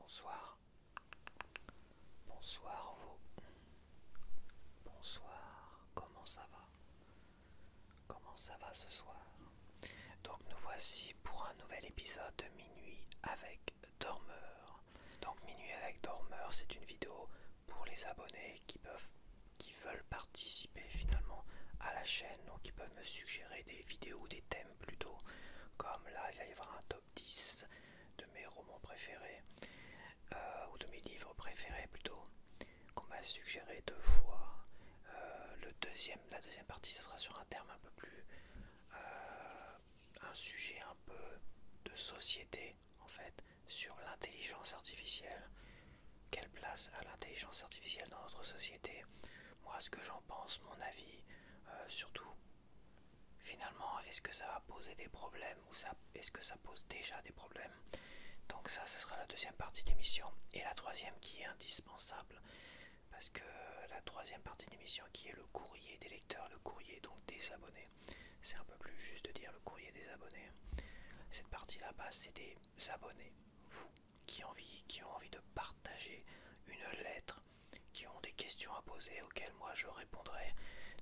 Bonsoir. Bonsoir vous. Bonsoir. Comment ça va? Comment ça va ce soir? Donc nous voici pour un nouvel épisode de Minuit avec Dormeur. Donc Minuit avec Dormeur, c'est une vidéo pour les abonnés qui veulent participer finalement à la chaîne. Donc ils peuvent me suggérer des vidéos ou des thèmes plutôt. Comme là, il va y avoir un top 10 de mes romans préférés. Ou de mes livres préférés plutôt, qu'on m'a suggéré deux fois. La deuxième partie, ce sera sur un terme un peu plus, un sujet un peu de société en fait, sur l'intelligence artificielle. Quelle place a l'intelligence artificielle dans notre société? Moi, ce que j'en pense, mon avis, surtout. Finalement, est-ce que ça va poser des problèmes ou est-ce que ça pose déjà des problèmes? Donc ça sera la deuxième partie de l'émission. Et la troisième qui est indispensable, parce que la troisième partie de l'émission qui est le courrier des lecteurs, le courrier donc des abonnés. C'est un peu plus juste de dire le courrier des abonnés. Cette partie là-bas, c'est des abonnés, vous, qui ont envie de partager une lettre, qui ont des questions à poser auxquelles moi je répondrai.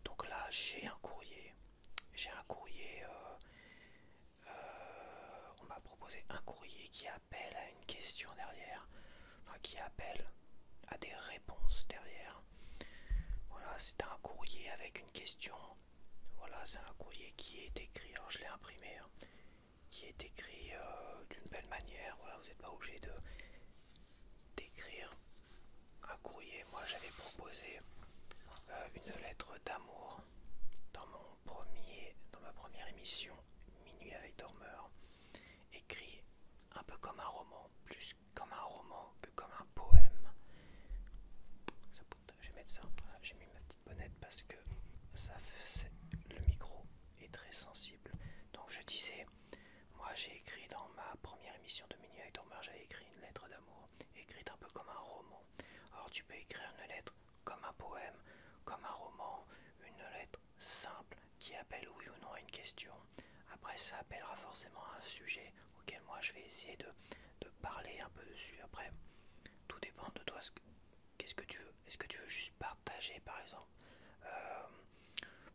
Donc là, j'ai un courrier. On m'a proposé un courrier qui appelle à une question derrière, enfin qui appelle à des réponses derrière. Voilà, c'est un courrier avec une question. Voilà, c'est un courrier qui est écrit, alors je l'ai imprimé, hein, qui est écrit d'une belle manière. Voilà, vous n'êtes pas obligé d'écrire un courrier. Moi, j'avais proposé une lettre d'amour dans ma première émission Minuit avec Dormeur, écrit un peu comme un roman, plus comme un roman que comme un poème. Je vais mettre ça. Voilà, j'ai mis ma petite bonnette parce que le micro est très sensible. Donc je disais, moi j'ai écrit dans ma première émission de Minuit avec Dormeur, j'avais écrit une lettre d'amour, écrite un peu comme un roman. Alors tu peux écrire une lettre comme un poème, comme un roman, une lettre simple qui appelle oui ou non à une question. Après ça appellera forcément à un sujet auquel moi je vais essayer de parler un peu dessus. Après, tout dépend de toi, qu'est-ce que tu veux. Est-ce que tu veux juste partager par exemple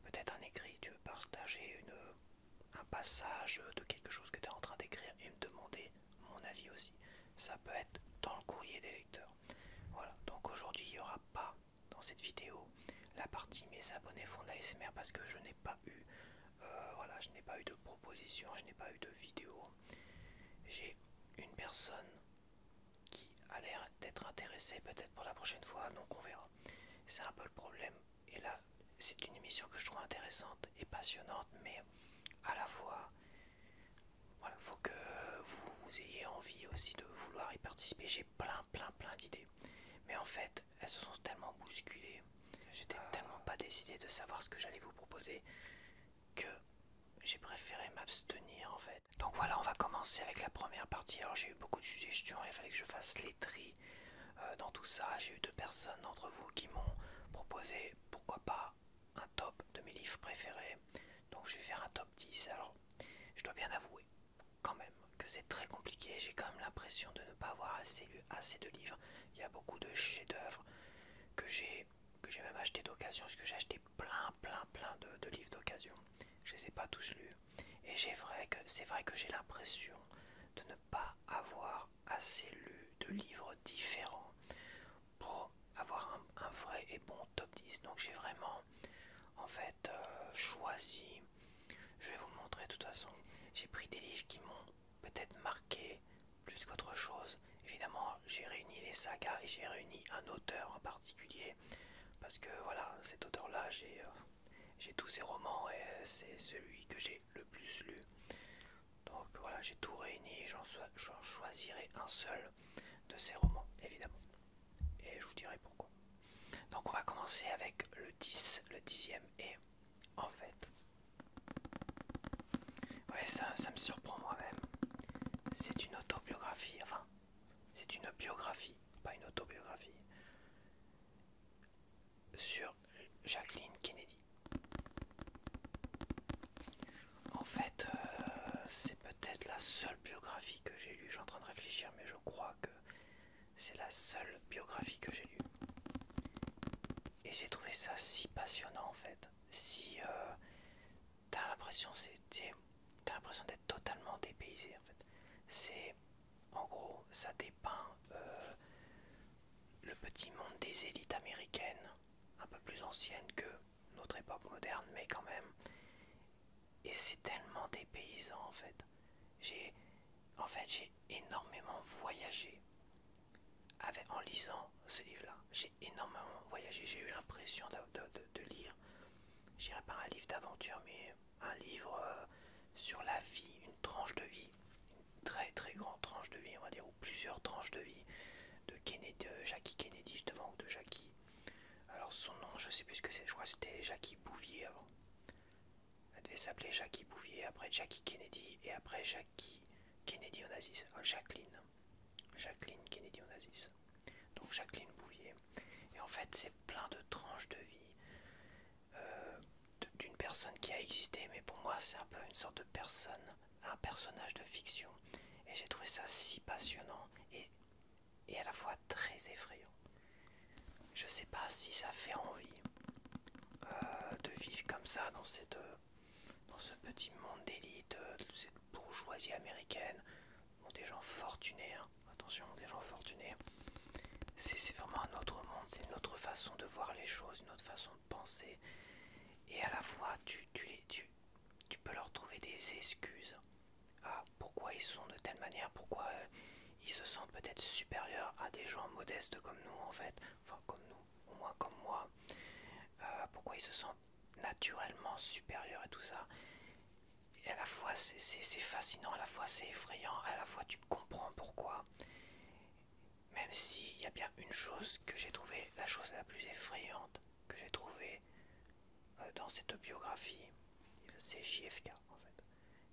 peut-être un écrit, tu veux partager un passage de quelque chose que tu es en train d'écrire et me demander mon avis aussi. Ça peut être dans le courrier des lecteurs. Voilà, donc aujourd'hui il n'y aura pas dans cette vidéo la partie mes abonnés font de la ASMR parce que je n'ai pas eu je n'ai pas eu de proposition, je n'ai pas eu de vidéo. J'ai une personne qui a l'air d'être intéressée peut-être pour la prochaine fois, donc on verra. C'est un peu le problème. Et là, c'est une émission que je trouve intéressante et passionnante, mais à la fois, voilà, faut que vous ayez envie aussi de vouloir y participer. J'ai plein d'idées. Mais en fait, elles se sont tellement bousculées. J'étais tellement pas décidé de savoir ce que j'allais vous proposer que j'ai préféré m'abstenir en fait. Donc voilà, on va commencer avec la première partie. Alors j'ai eu beaucoup de suggestions, il fallait que je fasse les tris dans tout ça. J'ai eu deux personnes d'entre vous qui m'ont proposé pourquoi pas un top de mes livres préférés. Donc je vais faire un top 10. Alors je dois bien avouer quand même que c'est très compliqué. J'ai quand même l'impression de ne pas avoir assez lu assez de livres. Il y a beaucoup de chefs-d'œuvre que j'ai même acheté d'occasion, parce que j'ai acheté plein de livres d'occasion. Je les ai pas tous lus. Et c'est vrai que j'ai l'impression de ne pas avoir assez lu de livres différents pour avoir un vrai et bon top 10. Donc j'ai vraiment en fait choisi, je vais vous le montrer de toute façon, j'ai pris des livres qui m'ont peut-être marqué plus qu'autre chose. Évidemment j'ai réuni les sagas et j'ai réuni un auteur en particulier parce que voilà, cet auteur là j'ai tous ses romans et c'est celui que j'ai le plus lu. Donc voilà, j'ai tout réuni et j'en choisirai un seul de ces romans évidemment. Et je vous dirai pourquoi. Donc on va commencer avec le 10, le 10e, et en fait, ouais, ça me surprend moi-même. C'est une autobiographie, enfin, c'est une biographie, pas une autobiographie, sur Jacqueline Kennedy. En fait, c'est peut-être la seule biographie que j'ai lue, je suis en train de réfléchir, mais je crois que c'est la seule biographie que j'ai lue. Et j'ai trouvé ça si passionnant en fait. Si t'as l'impression d'être totalement dépaysé en fait. C'est en gros ça dépeint le petit monde des élites américaines, un peu plus anciennes que notre époque moderne, mais quand même. Et c'est tellement dépaysant en fait. J'ai j'ai énormément voyagé en lisant ce livre-là. J'ai énormément voyagé. J'ai eu l'impression de lire, je dirais pas un livre d'aventure, mais un livre sur la vie, une tranche de vie, une très très grande tranche de vie, on va dire, ou plusieurs tranches de vie de Jackie Kennedy justement, ou de Jackie. Alors son nom, je sais plus ce que c'est, je crois que c'était Jackie Bouvier avant. Elle devait s'appeler Jackie Bouvier, après Jackie Kennedy, et après Jackie Kennedy Onassis. Jacqueline Kennedy Onassis. Donc Jacqueline Bouvier. Et en fait, c'est plein de tranches de vie d'une personne qui a existé, mais pour moi, c'est un peu une sorte de personne, un personnage de fiction. Et j'ai trouvé ça si passionnant et à la fois très effrayant. Je sais pas si ça fait envie de vivre comme ça dans ce petit monde d'élite, cette bourgeoisie américaine, bon, des gens fortunés, hein. Attention, des gens fortunés. C'est vraiment un autre monde, c'est une autre façon de voir les choses, une autre façon de penser. Et à la fois, tu peux leur trouver des excuses à pourquoi ils sont de telle manière, pourquoi ils se sentent peut-être supérieurs à des gens modestes comme nous en fait, enfin comme nous, au moins comme moi, pourquoi ils se sentent naturellement supérieurs et tout ça. Et à la fois c'est fascinant, à la fois c'est effrayant, à la fois tu comprends pourquoi. Même s'il y a bien une chose que j'ai trouvé, la chose la plus effrayante que j'ai trouvée dans cette biographie, c'est JFK en fait.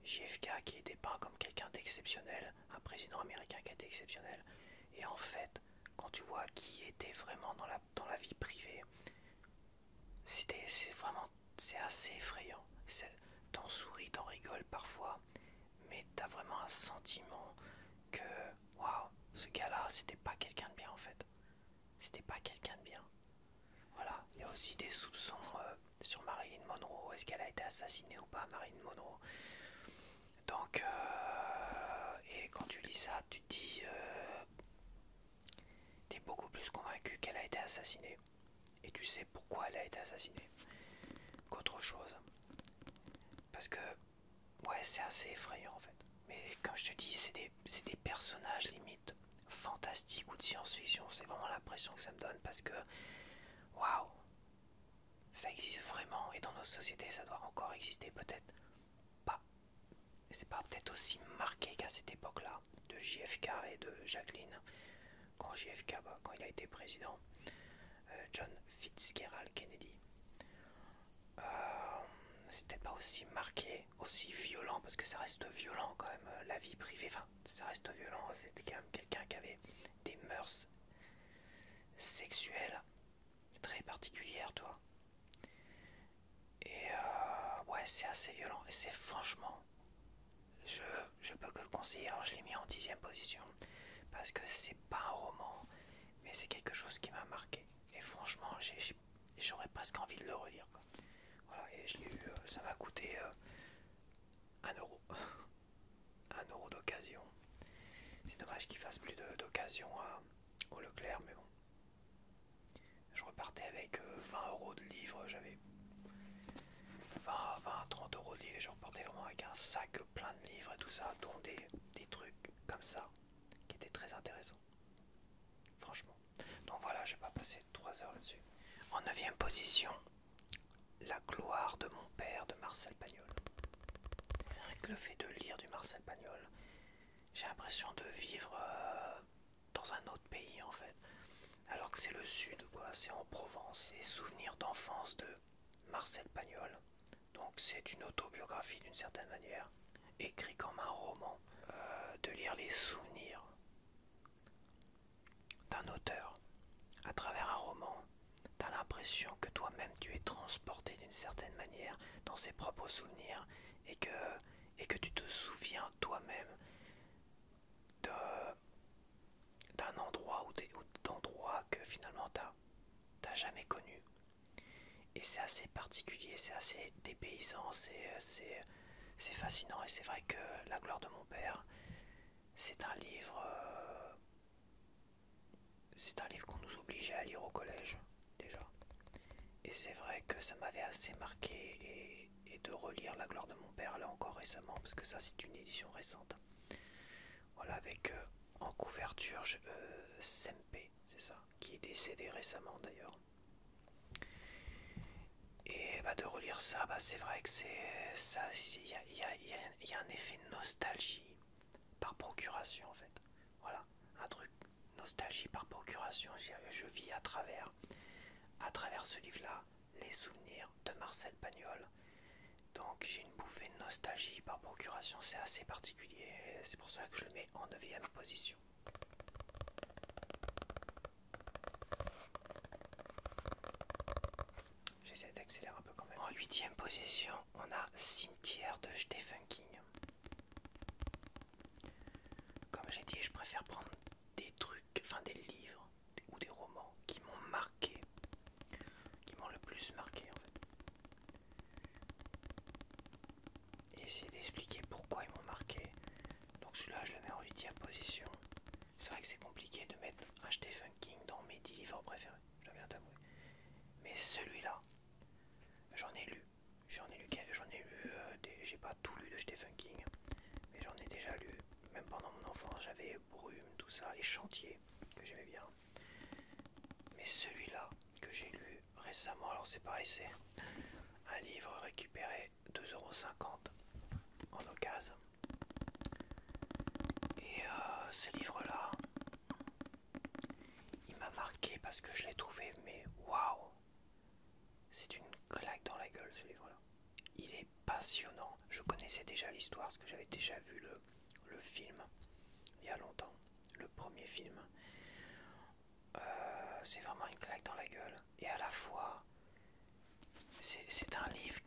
JFK qui est dépeint comme quelqu'un d'exceptionnel, un président américain qui était exceptionnel. Et en fait, quand tu vois qui était vraiment dans la vie privée, c'est assez effrayant. T'en souris, t'en rigoles parfois, mais t'as vraiment un sentiment que, waouh, ce gars-là, c'était pas quelqu'un de bien en fait. C'était pas quelqu'un de bien. Voilà, il y a aussi des soupçons sur Marilyn Monroe. Est-ce qu'elle a été assassinée ou pas, Marilyn Monroe? Donc, et quand tu lis ça, tu te dis, t'es beaucoup plus convaincu qu'elle a été assassinée. Et tu sais pourquoi elle a été assassinée qu'autre chose. Parce que, ouais, c'est assez effrayant en fait. Mais comme je te dis, c'est des personnages limite fantastiques ou de science-fiction. C'est vraiment l'impression que ça me donne parce que, waouh, ça existe vraiment et dans notre société, ça doit encore exister peut-être pas. C'est pas peut-être aussi marqué qu'à cette époque-là de JFK et de Jacqueline. Quand JFK, quand il a été président, John Fitzgerald Kennedy. C'est peut-être pas aussi marqué, aussi violent, parce que ça reste violent quand même, la vie privée, enfin, ça reste violent, c'était quand même quelqu'un qui avait des mœurs sexuelles très particulières, toi. Et ouais, c'est assez violent, et c'est franchement, je peux que le conseiller. Alors je l'ai mis en 10e position, parce que c'est pas un roman, mais c'est quelque chose qui m'a marqué. Et franchement, j'aurais presque envie de le relire, quoi. Voilà, et je l'ai eu, ça m'a coûté 1 euro. 1 euro d'occasion. C'est dommage qu'il fasse plus d'occasion au Leclerc, mais bon. Je repartais avec 20 euros de livres, j'avais 30 euros de livres, et je repartais vraiment avec un sac plein de livres et tout ça, dont des trucs comme ça, qui étaient très intéressants. Franchement. Donc voilà, je vais pas passer 3 heures là-dessus. En 9e position, La gloire de mon père de Marcel Pagnol. Rien que le fait de lire du Marcel Pagnol, j'ai l'impression de vivre dans un autre pays en fait. Alors que c'est le sud, quoi, c'est en Provence. Et souvenirs d'enfance de Marcel Pagnol. Donc c'est une autobiographie d'une certaine manière, écrit comme un roman, de lire les souvenirs d'un auteur à travers un roman. T'as l'impression que toi-même tu es transporté d'une certaine manière dans ses propres souvenirs et que tu te souviens toi-même d'un endroit jamais connu. Et c'est assez particulier, c'est assez dépaysant, c'est fascinant. Et c'est vrai que La gloire de mon père, c'est un livre, qu'on nous obligeait à lire au collège déjà. Et c'est vrai que ça m'avait assez marqué et de relire La gloire de mon père là encore récemment, parce que ça c'est une édition récente. Voilà, avec en couverture Sempe, c'est ça, qui est décédé récemment d'ailleurs. Et bah, de relire ça, bah, c'est vrai que c'est ça, il y a un effet nostalgie par procuration en fait. Voilà, un truc nostalgie par procuration. Je vis à travers ce livre-là, les souvenirs de Marcel Pagnol. Donc j'ai une bouffée de nostalgie par procuration, c'est assez particulier. C'est pour ça que je le mets en 9ème position. J'essaie d'accélérer un peu quand même. En 8ème position, on a Cimetière de Stephen King. Comme j'ai dit, je préfère prendre des trucs, enfin des livres ou des romans qui m'ont marqué, qui m'ont le plus marqué en fait. Et essayer d'expliquer pourquoi ils m'ont marqué. Donc celui-là, je le mets en 8ème position. C'est vrai que c'est compliqué de mettre un Stephen King dans mes 10 livres préférés, je dois bien t'avouer. Mais celui-là, j'en ai lu. J'ai pas tout lu de Stephen King, mais j'en ai déjà lu. Même pendant mon enfance, j'avais Brume, tout ça, et Chantier, que j'aimais bien. Mais celui-là, que j'ai lu récemment, alors c'est pareil, c'est un livre récupéré 2,50 € en occasion. Et ce livre-là, il m'a marqué parce que je l'ai trouvé, mais waouh! C'est une claque dans la gueule ce livre-là. Il est passionnant. Je connaissais déjà l'histoire parce que j'avais déjà vu le film il y a longtemps. Le premier film. C'est vraiment une claque dans la gueule. Et à la fois, c'est un livre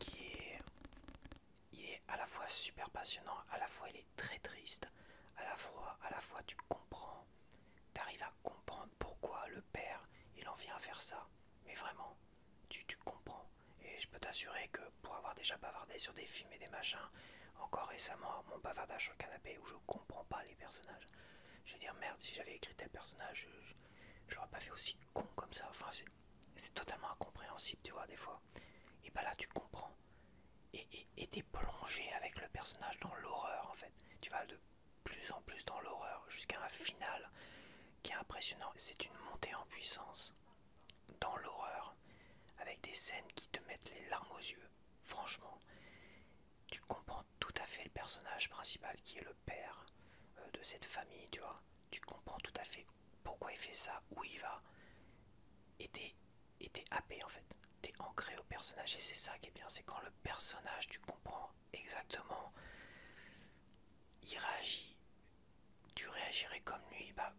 il est à la fois super passionnant, à la fois il est très triste, à la fois tu comprends, tu arrives à comprendre pourquoi le père il en vient à faire ça. Mais vraiment, tu comprends. Et je peux t'assurer que pour avoir déjà bavardé sur des films et des machins, encore récemment, mon bavardage sur le canapé où je comprends pas les personnages. Je vais dire merde, si j'avais écrit tel personnage, je l'aurais pas fait aussi con comme ça. Enfin, c'est totalement incompréhensible, tu vois, des fois. Et bah là, tu comprends. Et t'es plongé avec le personnage dans l'horreur, en fait. Tu vas de plus en plus dans l'horreur jusqu'à un final qui est impressionnant. C'est une montée en puissance dans l'horreur avec des scènes qui te mettent les larmes aux yeux. Franchement, tu comprends tout à fait le personnage principal qui est le père de cette famille, tu vois. Tu comprends tout à fait pourquoi il fait ça, où il va. Et t'es happé en fait. T'es ancré au personnage et c'est ça qui est bien. C'est quand le personnage, tu comprends exactement, il réagit. Tu réagirais comme lui, bah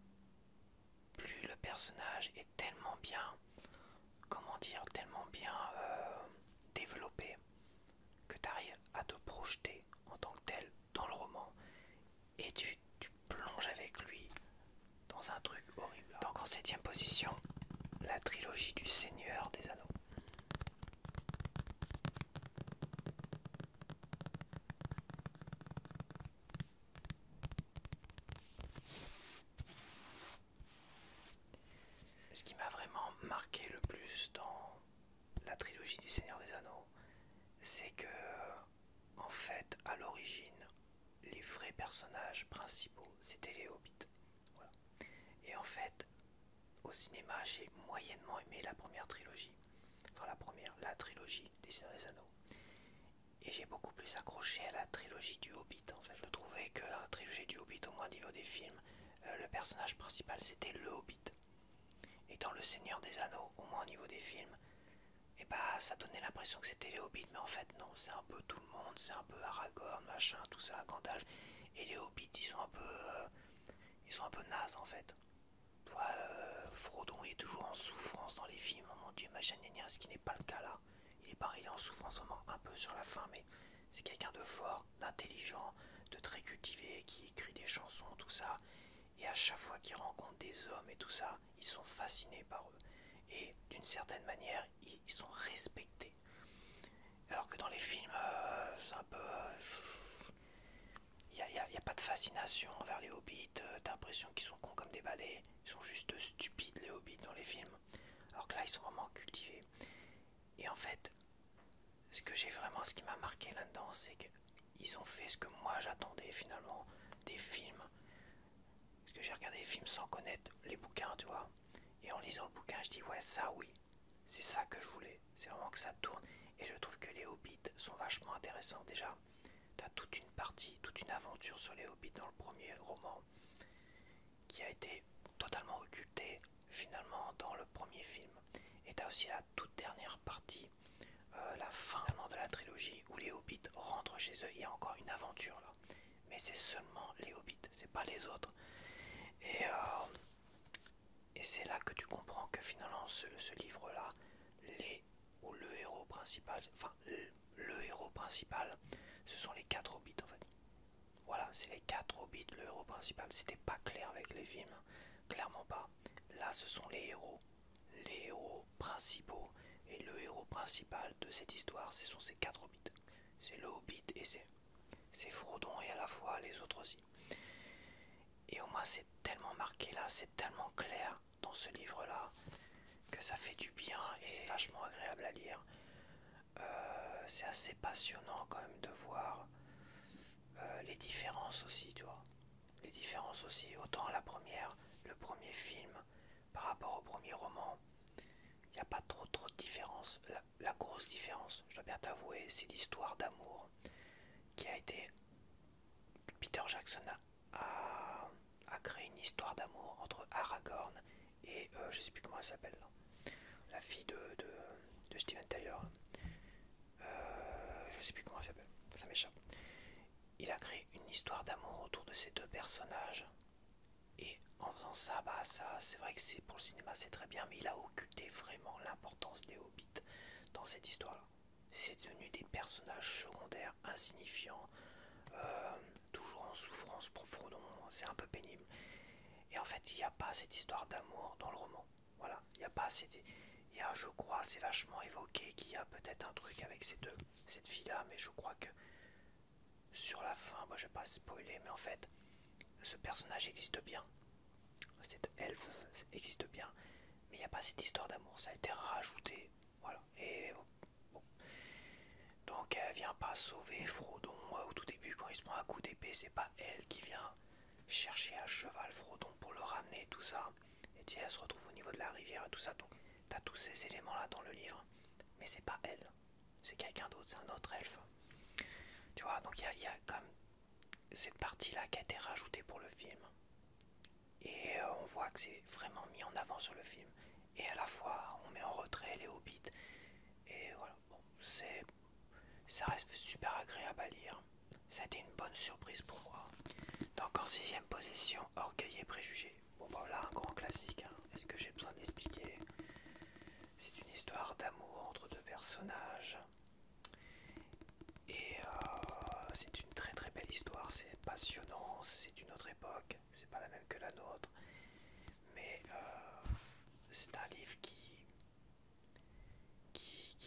plus le personnage est tellement bien, comment dire, tellement bien développé que tu arrives à te projeter en tant que tel dans le roman et tu plonges avec lui dans un truc horrible. Donc en 7ème position, la trilogie du Seigneur des Anneaux. Ce qui m'a vraiment marqué le plus dans la trilogie du Seigneur des Anneaux, c'est que en fait à l'origine les vrais personnages principaux c'était les hobbits. Voilà. Et en fait au cinéma j'ai moyennement aimé la première trilogie, enfin la trilogie des Seigneurs des Anneaux, et j'ai beaucoup plus accroché à la trilogie du Hobbit. En fait je trouvais que la trilogie du Hobbit, au moins au niveau des films, le personnage principal c'était le Hobbit, et dans le Seigneur des Anneaux, au moins au niveau des films, et bah ça donnait l'impression que c'était les hobbits, mais en fait non, c'est un peu tout le monde, c'est un peu Aragorn, machin, tout ça, Gandalf, et les hobbits ils sont un peu nazes en fait. Tu vois, Frodon est toujours en souffrance dans les films, oh mon dieu, machin, gna, ce qui n'est pas le cas là. Il est en souffrance vraiment un peu sur la fin, mais c'est quelqu'un de fort, d'intelligent, de très cultivé, qui écrit des chansons, tout ça, et à chaque fois qu'il rencontre des hommes et tout ça, ils sont fascinés par eux. et d'une certaine manière ils sont respectés. Alors que dans les films, c'est un peu... Il n'y a pas de fascination envers les hobbits, t'as l'impression qu'ils sont cons comme des balais, ils sont juste stupides les hobbits dans les films. Alors que là ils sont vraiment cultivés. Et en fait, ce qui m'a marqué là-dedans, c'est qu'ils ont fait ce que moi j'attendais finalement des films. Parce que j'ai regardé les films sans connaître les bouquins, tu vois. Et en lisant le bouquin, je dis ouais, ça oui, c'est ça que je voulais. C'est vraiment que ça tourne. Et je trouve que les hobbits sont vachement intéressants. Déjà, t'as toute une partie, toute une aventure sur les hobbits dans le premier roman qui a été totalement occultée finalement dans le premier film. Et t'as aussi la toute dernière partie, la fin de la trilogie où les hobbits rentrent chez eux. Il y a encore une aventure là. Mais c'est seulement les hobbits, c'est pas les autres. Et, et c'est là que tu comprends que finalement ce livre-là, ou le héros principal, enfin le héros principal, ce sont les 4 hobbits en fait. Voilà, c'est les 4 hobbits, le héros principal. C'était pas clair avec les films, clairement pas. Là, ce sont les héros principaux. Et le héros principal de cette histoire, ce sont ces 4 hobbits. C'est le hobbit et c'est Frodon et à la fois les autres aussi. Et au moins, c'est tellement marqué là, c'est tellement clair dans ce livre-là que ça fait du bien et c'est vachement agréable à lire. C'est assez passionnant quand même de voir les différences aussi, tu vois. Les différences aussi, autant le premier film par rapport au premier roman, il n'y a pas trop de différence. La grosse différence, je dois bien t'avouer, c'est l'histoire d'amour qui a été... Peter Jackson a créé une histoire d'amour entre Aragorn et je sais plus comment elle s'appelle là. La fille de Steven Tyler. Je sais plus comment elle s'appelle, ça m'échappe. Il a créé une histoire d'amour autour de ces deux personnages. Et en faisant ça, bah ça, c'est vrai que c'est pour le cinéma, c'est très bien, mais il a occulté vraiment l'importance des hobbits dans cette histoire-là. C'est devenu des personnages secondaires, insignifiants, toujours en souffrance pour Frodon, c'est un peu pénible. Et en fait, il n'y a pas cette histoire d'amour dans le roman. Voilà, il n'y a pas il y a, je crois, c'est vachement évoqué qu'il y a peut-être un truc avec cette fille-là, mais je crois que sur la fin, moi je vais pas spoiler, mais en fait, ce personnage existe bien. Cette elfe existe bien, mais il n'y a pas cette histoire d'amour, ça a été rajouté. Voilà, et bon. Donc elle vient pas sauver Frodon au tout début quand il se prend un coup d'épée, c'est pas elle qui vient chercher à cheval Frodon pour le ramener, tout ça. Et tu sais, elle se retrouve au niveau de la rivière et tout ça, donc t'as tous ces éléments là dans le livre, mais c'est pas elle, c'est quelqu'un d'autre, c'est un autre elfe. Tu vois, donc il y a quand même cette partie là qui a été rajoutée pour le film. Et on voit que c'est vraiment mis en avant sur le film. Et à la fois, on met en retrait les hobbits. Et voilà, bon, ça reste super agréable à lire. Ça a été une bonne surprise pour moi. Donc en 6ème position, Orgueil et Préjugés. Bon bah là, un grand classique. Hein. Est-ce que j'ai besoin d'expliquer? C'est une histoire d'amour entre deux personnages. Et c'est une très très belle histoire. C'est passionnant. C'est une autre époque. C'est pas la même que la nôtre. Mais c'est un livre qui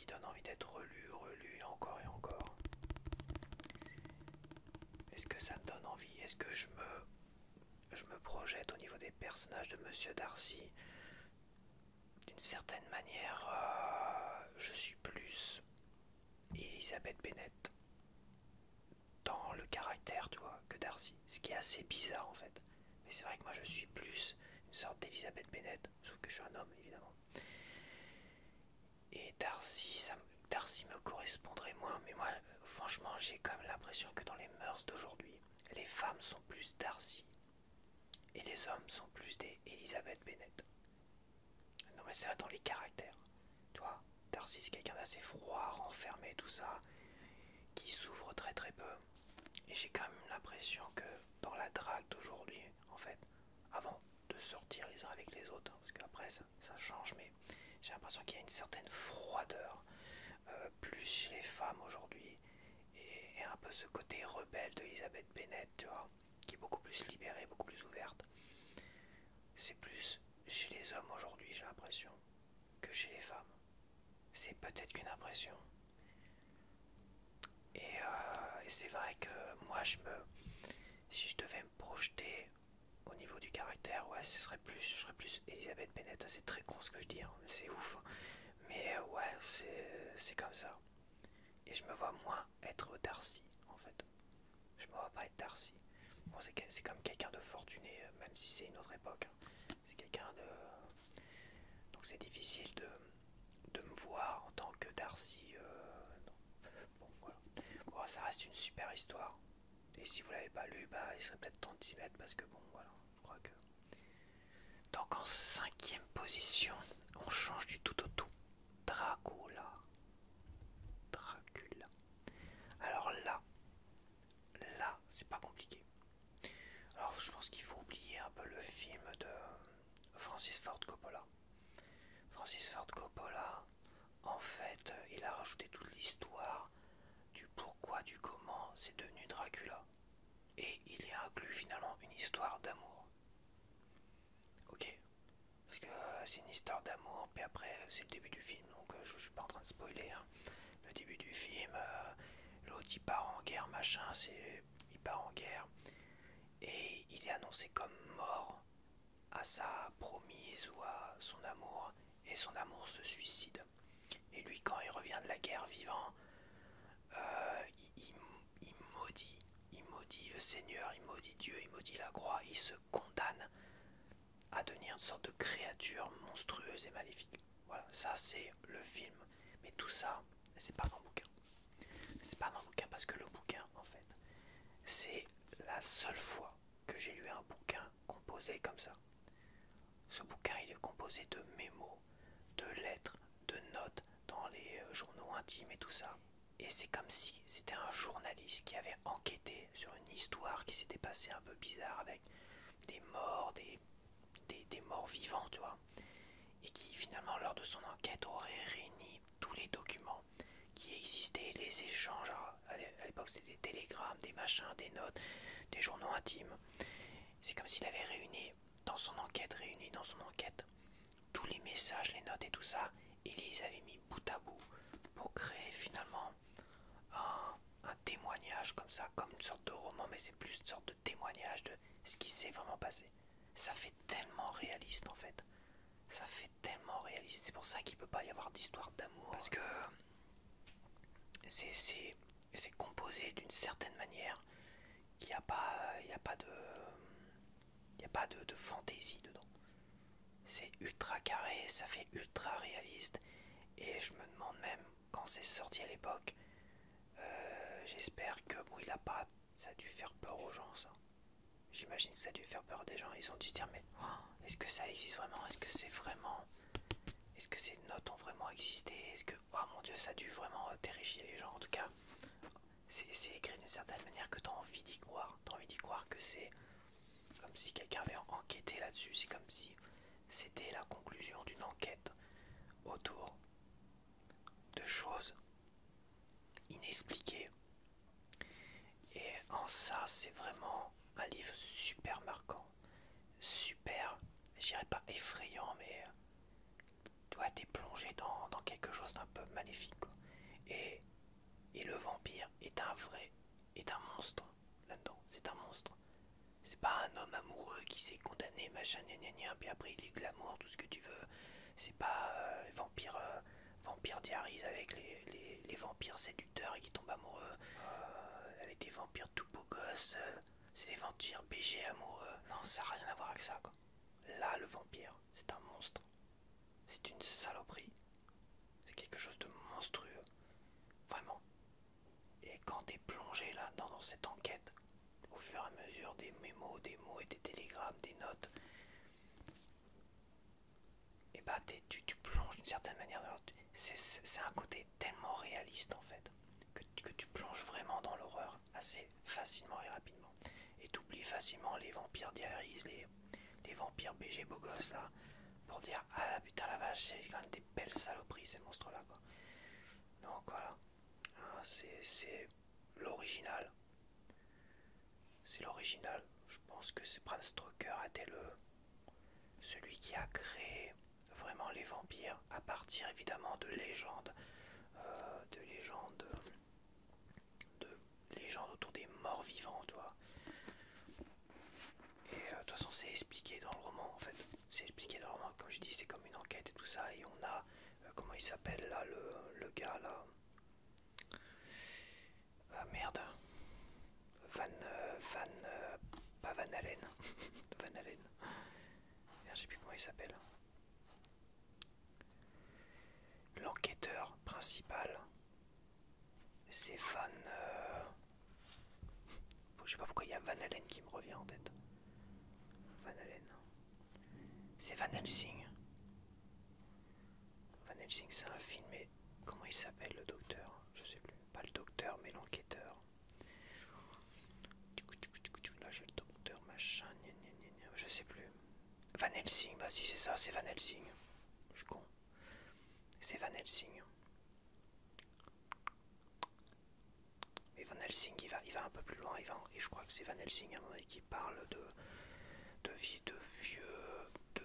donne envie d'être relu et encore. Est-ce que ça me donne envie? Est-ce que je me projette au niveau des personnages de Monsieur Darcy? D'une certaine manière, je suis plus Elizabeth Bennet dans le caractère, tu vois, que Darcy. Ce qui est assez bizarre en fait. Mais c'est vrai que moi je suis plus une sorte d'Elizabeth Bennet, sauf que je suis un homme évidemment. Et Darcy me correspondrait moins, mais moi franchement j'ai quand même l'impression que dans les mœurs d'aujourd'hui, les femmes sont plus Darcy et les hommes sont plus des Elizabeth Bennet. Non mais c'est vrai dans les caractères, tu vois, Darcy c'est quelqu'un d'assez froid, renfermé, tout ça, qui souffre très très peu. Et j'ai quand même l'impression que dans la drague d'aujourd'hui, en fait, avant de sortir les uns avec les autres, parce qu'après ça change, mais j'ai l'impression qu'il y a une certaine froideur, plus chez les femmes aujourd'hui, et un peu ce côté rebelle d'Elizabeth Bennet, tu vois, qui est beaucoup plus libérée, beaucoup plus ouverte. C'est plus chez les hommes aujourd'hui, j'ai l'impression. peut-être qu'une impression. Et c'est vrai que moi, si je devais me projeter au niveau du caractère, ouais, je serais plus Elisabeth Bennet. C'est très con ce que je dis, hein, c'est ouf. Mais ouais, c'est comme ça. Et je me vois moins être Darcy, en fait. Je me vois pas être Darcy. Bon, c'est comme quelqu'un de fortuné, même si c'est une autre époque, hein. C'est quelqu'un de... Donc c'est difficile de me voir en tant que Darcy. Non. Bon, voilà. Bon, ça reste une super histoire. Et si vous l'avez pas lu, bah, il serait peut-être temps de s'y mettre parce que bon, voilà, je crois que... Donc en cinquième position, on change du tout au tout. Dracula. Dracula. Alors là, c'est pas compliqué. Alors je pense qu'il faut oublier un peu le film de Francis Ford Coppola. Francis Ford Coppola, en fait, il a rajouté toute l'histoire du pourquoi, du comment c'est devenu Dracula. Et il y a inclus finalement une histoire d'amour. Ok. Parce que c'est une histoire d'amour, puis après c'est le début du film, donc je suis pas en train de spoiler, hein. Le début du film, l'autre il part en guerre, machin, il part en guerre, et il est annoncé comme mort à sa promise ou à son amour, et son amour se suicide. Et lui, quand il revient de la guerre vivant, il maudit le Seigneur, il maudit Dieu, il maudit la croix, il se condamne à devenir une sorte de créature monstrueuse et maléfique. Voilà, ça c'est le film. Mais tout ça, c'est pas dans le bouquin. C'est pas dans le bouquin parce que le bouquin, en fait, c'est la seule fois que j'ai lu un bouquin composé comme ça. Ce bouquin, il est composé de mémos, de lettres, de notes dans les journaux intimes et tout ça. Et c'est comme si c'était un journaliste qui avait enquêté sur une histoire qui s'était passée un peu bizarre avec des morts, des morts vivants, tu vois. Et qui finalement, lors de son enquête, aurait réuni tous les documents qui existaient, les échanges. À l'époque, c'était des télégrammes, des machins, des notes, des journaux intimes. C'est comme s'il avait réuni dans son enquête, tous les messages, les notes et tout ça, et les avait mis bout à bout pour créer finalement un témoignage comme ça, comme une sorte de roman, mais c'est plus une sorte de témoignage de ce qui s'est vraiment passé. Ça fait tellement réaliste en fait. Ça fait tellement réaliste. C'est pour ça qu'il peut pas y avoir d'histoire d'amour. Parce que c'est composé d'une certaine manière qu'il n'y a pas, de fantaisie dedans. C'est ultra carré, ça fait ultra réaliste. Et je me demande même, quand c'est sorti à l'époque, j'espère que bon, ça a dû faire peur aux gens, ça. J'imagine que ça a dû faire peur des gens. Ils ont dû se dire, mais oh, est-ce que ça existe vraiment? Est-ce que c'est vraiment... Est-ce que ces notes ont vraiment existé? Est-ce que... Oh mon dieu, ça a dû vraiment terrifier les gens. En tout cas, c'est écrit d'une certaine manière que tu as envie d'y croire. Tu as envie d'y croire que c'est comme si quelqu'un avait enquêté là-dessus. C'est comme si c'était la conclusion d'une enquête autour de choses inexpliquées. Et en ça, c'est vraiment un livre super marquant. Super, je dirais pas effrayant, mais toi, t'es plongé dans quelque chose d'un peu maléfique, quoi. Et, et le vampire est un monstre là-dedans. C'est un monstre. C'est pas un homme amoureux qui s'est condamné, machin, gna gna gna, puis après il est glamour, tout ce que tu veux. C'est pas vampire diarise avec les vampires séducteurs et qui tombent amoureux, avec des vampires tout beaux gosses. C'est des vampires BG amoureux. Non, ça n'a rien à voir avec ça, quoi. Là, le vampire, c'est un monstre. C'est une saloperie. C'est quelque chose de monstrueux. Vraiment. Et quand t'es plongé là-dedans dans cette enquête, au fur et à mesure des mémos, des mots et des télégrammes, des notes, et bah tu plonges d'une certaine manière dans c'est un côté tellement réaliste en fait, que tu plonges vraiment dans l'horreur assez facilement et rapidement. Et t'oublies facilement les vampires diaries, les vampires BG beaux gosses là, pour dire ah putain la vache, c'est quand même des belles saloperies ces monstres là quoi. Donc voilà, c'est l'original. C'est l'original. Je pense que Bram Stoker était celui qui a créé vraiment vraiment les vampires à partir évidemment de légendes, de légendes, de légendes autour des morts vivants, tu vois. Et de toute façon, c'est expliqué dans le roman en fait. C'est expliqué dans le roman, comme je dis, c'est comme une enquête et tout ça. Et on a, comment il s'appelle là, le gars là. Merde. Pas Van Halen. Van Halen. Merde, je sais plus comment il s'appelle. L'enquêteur principal, c'est Van. Je sais pas pourquoi il y a Van Halen qui me revient en tête. Van Halen. C'est Van Helsing. Van Helsing, c'est un film, mais comment il s'appelle le docteur? Je sais plus. Pas le docteur, mais l'enquêteur. Là j'ai le docteur machin, je sais plus. Van Helsing, bah si c'est ça, c'est Van Helsing. Je suis con. C'est Van Helsing. Mais Van Helsing, il va un peu plus loin, et je crois que c'est Van Helsing à mon avis qui parle de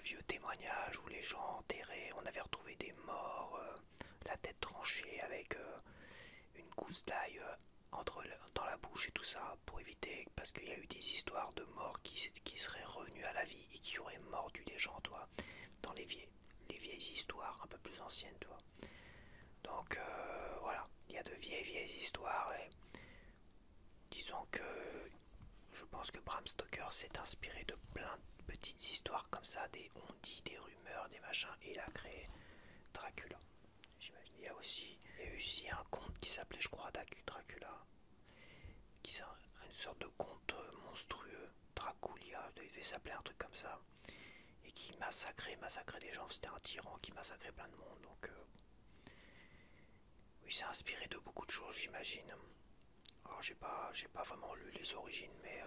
vieux témoignages où les gens enterrés, on avait retrouvé des morts, la tête tranchée avec une gousse d'ail dans la bouche et tout ça, pour éviter, parce qu'il y a eu des histoires de morts qui seraient revenus à la vie et qui auraient mordu des gens, toi, dans les vieilles histoires un peu plus anciennes, toi. Donc voilà, il y a de vieilles histoires et disons que je pense que Bram Stoker s'est inspiré de plein de petites histoires comme ça, des on-dit, des rumeurs, des machins, et il a créé Dracula. J'imagine. Il y a eu aussi un conte qui s'appelait, je crois, Dracula, qui est une sorte de conte monstrueux, Draculia, il devait s'appeler un truc comme ça, et qui massacrait des gens. C'était un tyran qui massacrait plein de monde, donc oui, c'est inspiré de beaucoup de choses, j'imagine. Alors j'ai pas vraiment lu les origines, mais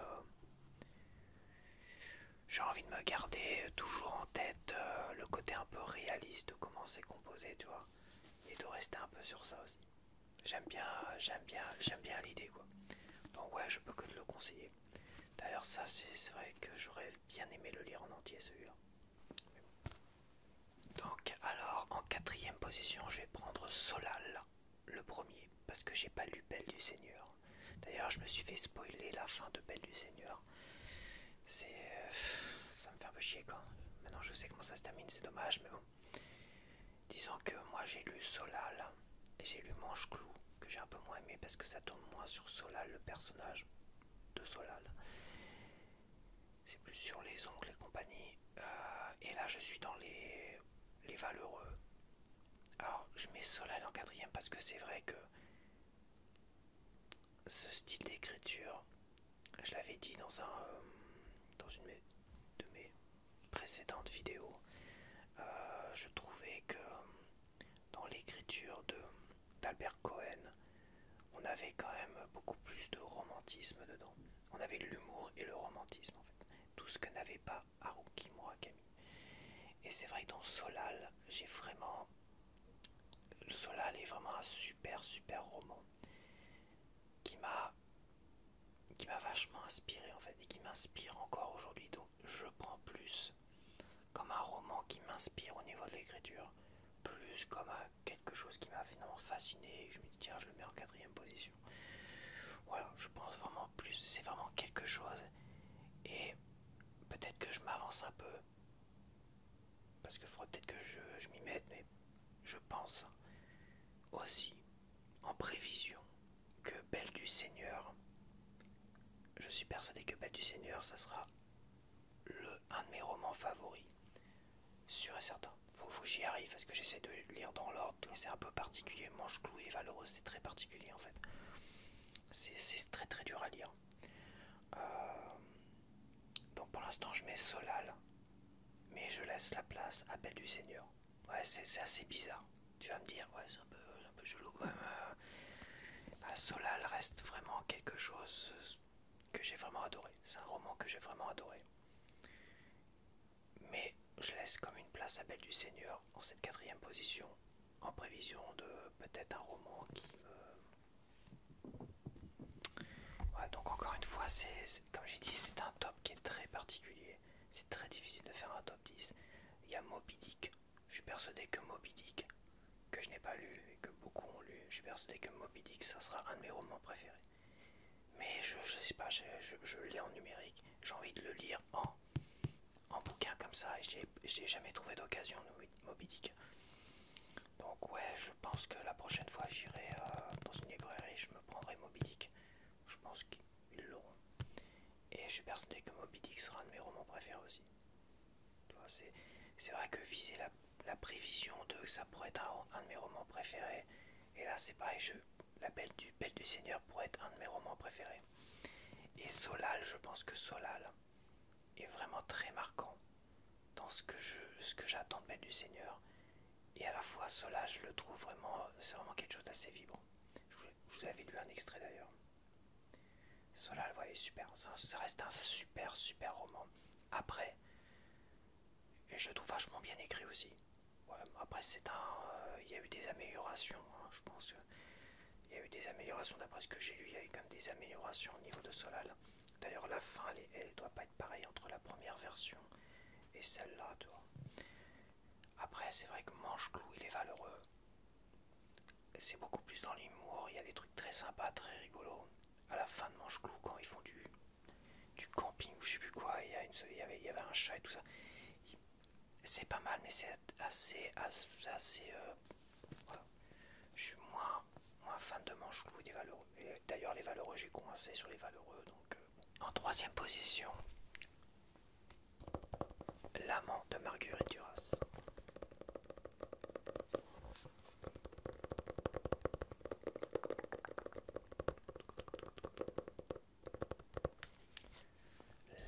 j'ai envie de me garder toujours en tête le côté un peu réaliste de comment c'est composé, tu vois, et de rester un peu sur ça aussi. J'aime bien l'idée, quoi. Donc ouais, je peux que te le conseiller. D'ailleurs ça c'est vrai que j'aurais bien aimé le lire en entier, celui-là. Donc alors en quatrième position, je vais prendre Solal, le premier, parce que j'ai pas lu Belle du Seigneur. D'ailleurs je me suis fait spoiler la fin de Belle du Seigneur. Ça me fait un peu chier, quoi. Maintenant je sais comment ça se termine, c'est dommage, mais bon. Disons que moi j'ai lu Solal et j'ai lu Manche-Clou, que j'ai un peu moins aimé parce que ça tourne moins sur Solal, le personnage de Solal. C'est plus sur les ongles et compagnie. Et là je suis dans les valeureux. Alors je mets Solal en quatrième parce que c'est vrai que ce style d'écriture, je l'avais dit dans une de mes précédentes vidéos, je trouvais que dans l'écriture d'Albert Cohen, on avait quand même beaucoup plus de romantisme dedans. On avait l'humour et le romantisme en fait. Tout ce que n'avait pas Haruki Murakami. Et c'est vrai que dans Solal, Solal est vraiment un super roman qui m'a vachement inspiré en fait et qui m'inspire encore aujourd'hui. Donc je prends plus comme un roman qui m'inspire au niveau de l'écriture, plus comme quelque chose qui m'a finalement fasciné. Je me dis tiens, je le mets en quatrième position. Voilà, je pense vraiment plus, c'est vraiment quelque chose. Et peut-être que je m'avance un peu, parce qu'il faudrait peut-être que je m'y mette, mais je pense aussi, en prévision, que Belle du Seigneur, je suis persuadé que Belle du Seigneur, ça sera un de mes romans favoris, sûr et certain. Faut que j'y arrive parce que j'essaie de lire dans l'ordre. C'est un peu particulier. Manche-Clou et Valeureux, c'est très particulier en fait. C'est très dur à lire. Donc pour l'instant, je mets Solal, mais je laisse la place à Belle du Seigneur. Ouais, c'est assez bizarre. Tu vas me dire, ouais, c'est un peu chelou quand même. Solal reste vraiment quelque chose que j'ai vraiment adoré. C'est un roman que j'ai vraiment adoré. Mais je laisse comme une place à Belle du Seigneur en cette quatrième position, en prévision de peut-être un roman qui me... Ouais, donc encore une fois, comme j'ai dit, c'est un top qui est très particulier. C'est très difficile de faire un top 10. Il y a Moby Dick. Je suis persuadé que Moby Dick, que je n'ai pas lu et que beaucoup ont lu, je suis persuadé que Moby Dick, ça sera un de mes romans préférés. Mais je sais pas, je le lis en numérique, j'ai envie de le lire en bouquin comme ça, et j'ai jamais trouvé d'occasion de Moby Dick. Donc ouais, je pense que la prochaine fois j'irai dans une librairie, je me prendrai Moby Dick. Je pense qu'ils l'auront. Et je suis persuadé que Moby Dick sera un de mes romans préférés aussi. C'est vrai que viser la prévision de ça pourrait être un de mes romans préférés. Et là c'est pareil, la Belle du Seigneur pourrait être un de mes romans préférés. Et Solal, je pense que Solal est vraiment très marquant dans ce que j'attends de Belle du Seigneur. Et à la fois Solal, je le trouve vraiment, c'est vraiment quelque chose d'assez vibrant. Je vous avais lu un extrait d'ailleurs. Solal, ouais, super, ça reste un super roman. Après, je le trouve vachement bien écrit aussi. Ouais, après, il y a eu des améliorations, hein, je pense. Il y a eu des améliorations d'après ce que j'ai lu, il y a eu quand même des améliorations au niveau de Solal. D'ailleurs, la fin, elle doit pas être pareille entre la première version et celle-là, tu vois. Après, c'est vrai que Manche-Clou, il est valeureux. C'est beaucoup plus dans l'humour, il y a des trucs très sympas, très rigolos. À la fin de Manche-Clou, quand ils font du camping ou je sais plus quoi, il y avait un chat et tout ça. C'est pas mal, mais c'est assez voilà. Je suis moins fan de Manche-Clou et des Valeureux. D'ailleurs, les Valeureux, j'ai coincé sur les Valeureux. Donc, en troisième position, L'amant de Marguerite Duras.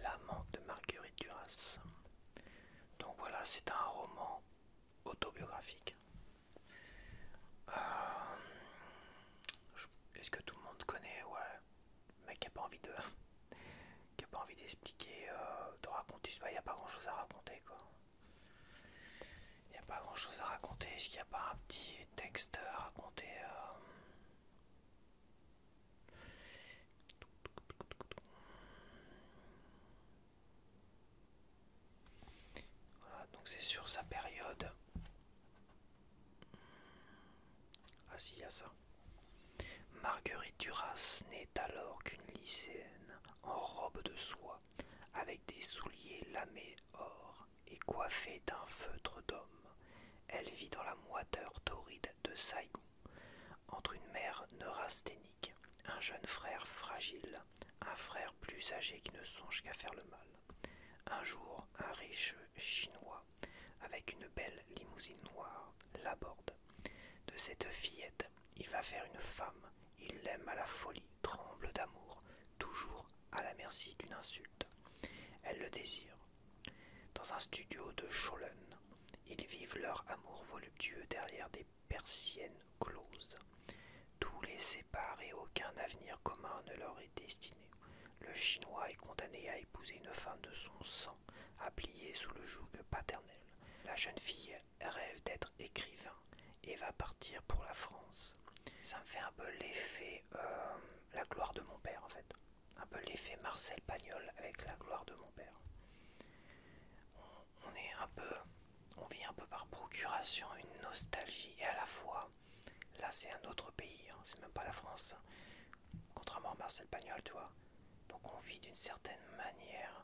L'amant de Marguerite Duras. Donc voilà, c'est un roman autobiographique. Est-ce que tout le monde connaît? Ouais. Mais qui n'a pas envie d'expliquer, de raconter. Il n'y a pas grand chose à raconter, quoi. Il n'y a pas grand chose à raconter. Est-ce qu'il n'y a pas un petit texte à raconter? Voilà, donc c'est sur sa période. Ah si, il y a ça. Marguerite Duras n'est alors qu'une lycéenne en robe de soie, avec des souliers lamés or et coiffée d'un feutre d'homme. Elle vit dans la moiteur torride de Saigon, entre une mère neurasthénique, un jeune frère fragile, un frère plus âgé qui ne songe qu'à faire le mal. Un jour, un riche chinois, avec une belle limousine noire, l'aborde. De cette fillette, il va faire une femme. Il l'aime à la folie, tremble d'amour, toujours à la merci d'une insulte. Elle le désire. Dans un studio de Schollen, ils vivent leur amour voluptueux derrière des persiennes closes. Tout les sépare et aucun avenir commun ne leur est destiné. Le Chinois est condamné à épouser une femme de son sang, à plier sous le joug paternel. La jeune fille rêve d'être écrivain et va partir pour la France. Ça me fait un peu l'effet La gloire de mon père en fait. Un peu l'effet Marcel Pagnol avec La gloire de mon père. On est un peu, on vit un peu par procuration une nostalgie et à la fois, là c'est un autre pays, hein, c'est même pas la France, contrairement à Marcel Pagnol, tu vois. Donc on vit d'une certaine manière,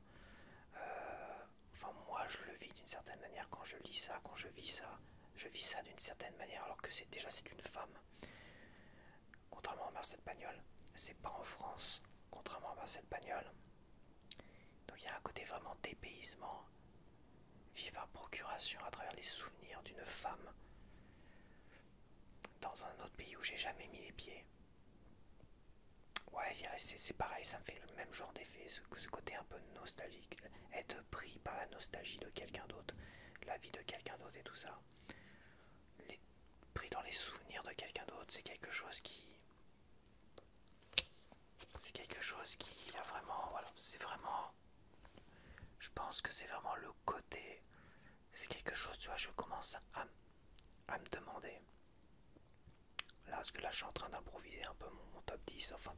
enfin moi je le vis d'une certaine manière quand je lis ça, quand je vis ça d'une certaine manière alors que c'est une femme. Contrairement à Marcel Pagnol, c'est pas en France, contrairement à Marcel Pagnol. Donc il y a un côté vraiment dépaysement, vivre par procuration à travers les souvenirs d'une femme dans un autre pays où j'ai jamais mis les pieds. Ouais, c'est pareil, ça me fait le même genre d'effet, ce côté un peu nostalgique, être pris par la nostalgie de quelqu'un d'autre, la vie de quelqu'un d'autre et tout ça. Pris dans les souvenirs de quelqu'un d'autre, c'est quelque chose qui va vraiment, voilà, c'est vraiment, je pense que c'est vraiment le côté, c'est quelque chose, tu vois, je commence à me demander, là, parce que là, je suis en train d'improviser un peu mon top 10, enfin,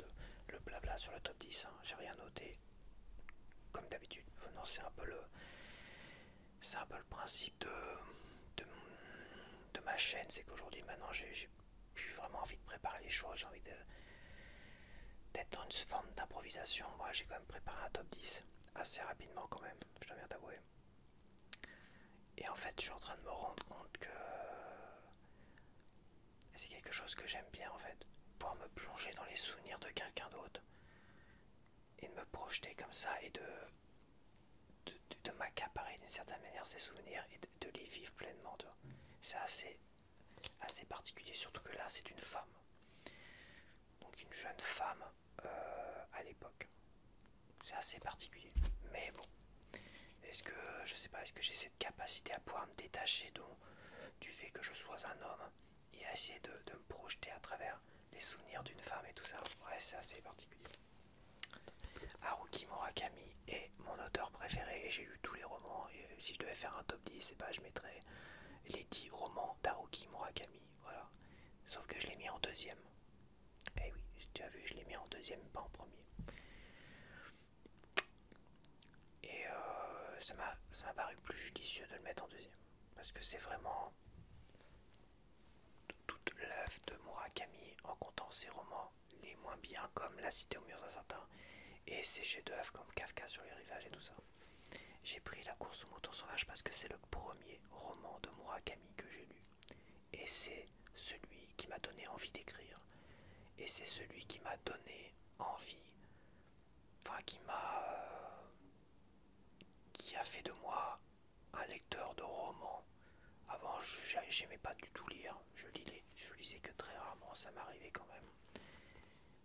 le blabla sur le top 10, hein, j'ai rien noté, comme d'habitude, non, c'est un peu le principe chaîne, c'est qu'aujourd'hui maintenant j'ai plus vraiment envie de préparer les choses, j'ai envie d'être dans une forme d'improvisation. Moi j'ai quand même préparé un top 10 assez rapidement quand même, je dois bien t'avouer. Et en fait je suis en train de me rendre compte que c'est quelque chose que j'aime bien en fait, pouvoir me plonger dans les souvenirs de quelqu'un d'autre et de me projeter comme ça et de m'accaparer d'une certaine manière ces souvenirs et de les vivre pleinement. C'est assez particulier, surtout que là c'est une femme, donc une jeune femme à l'époque. C'est assez particulier, mais bon, est-ce que je sais pas, est-ce que j'ai cette capacité à pouvoir me détacher du fait que je sois un homme et à essayer de me projeter à travers les souvenirs d'une femme et tout ça. Ouais, c'est assez particulier. Haruki Murakami est mon auteur préféré et j'ai lu tous les romans, et si je devais faire un top 10, et bah, je mettrais les 10 romans d'Haruki Murakami, voilà. Sauf que je l'ai mis en deuxième. Eh oui, tu as vu, je l'ai mis en deuxième, pas en premier. Et ça m'a paru plus judicieux de le mettre en deuxième. Parce que c'est vraiment toute l'œuvre de Murakami en comptant ses romans les moins bien comme La Cité aux murs incertains et ses chefs-d'œuvre comme Kafka sur les rivages et tout ça. J'ai pris La Course au mouton sauvage parce que c'est le premier roman de Murakami que j'ai lu. Et c'est celui qui m'a donné envie d'écrire. Et c'est celui qui m'a donné envie, enfin qui a fait de moi un lecteur de romans. Avant, j'aimais pas du tout lire. Je lisais que très rarement, ça m'arrivait quand même.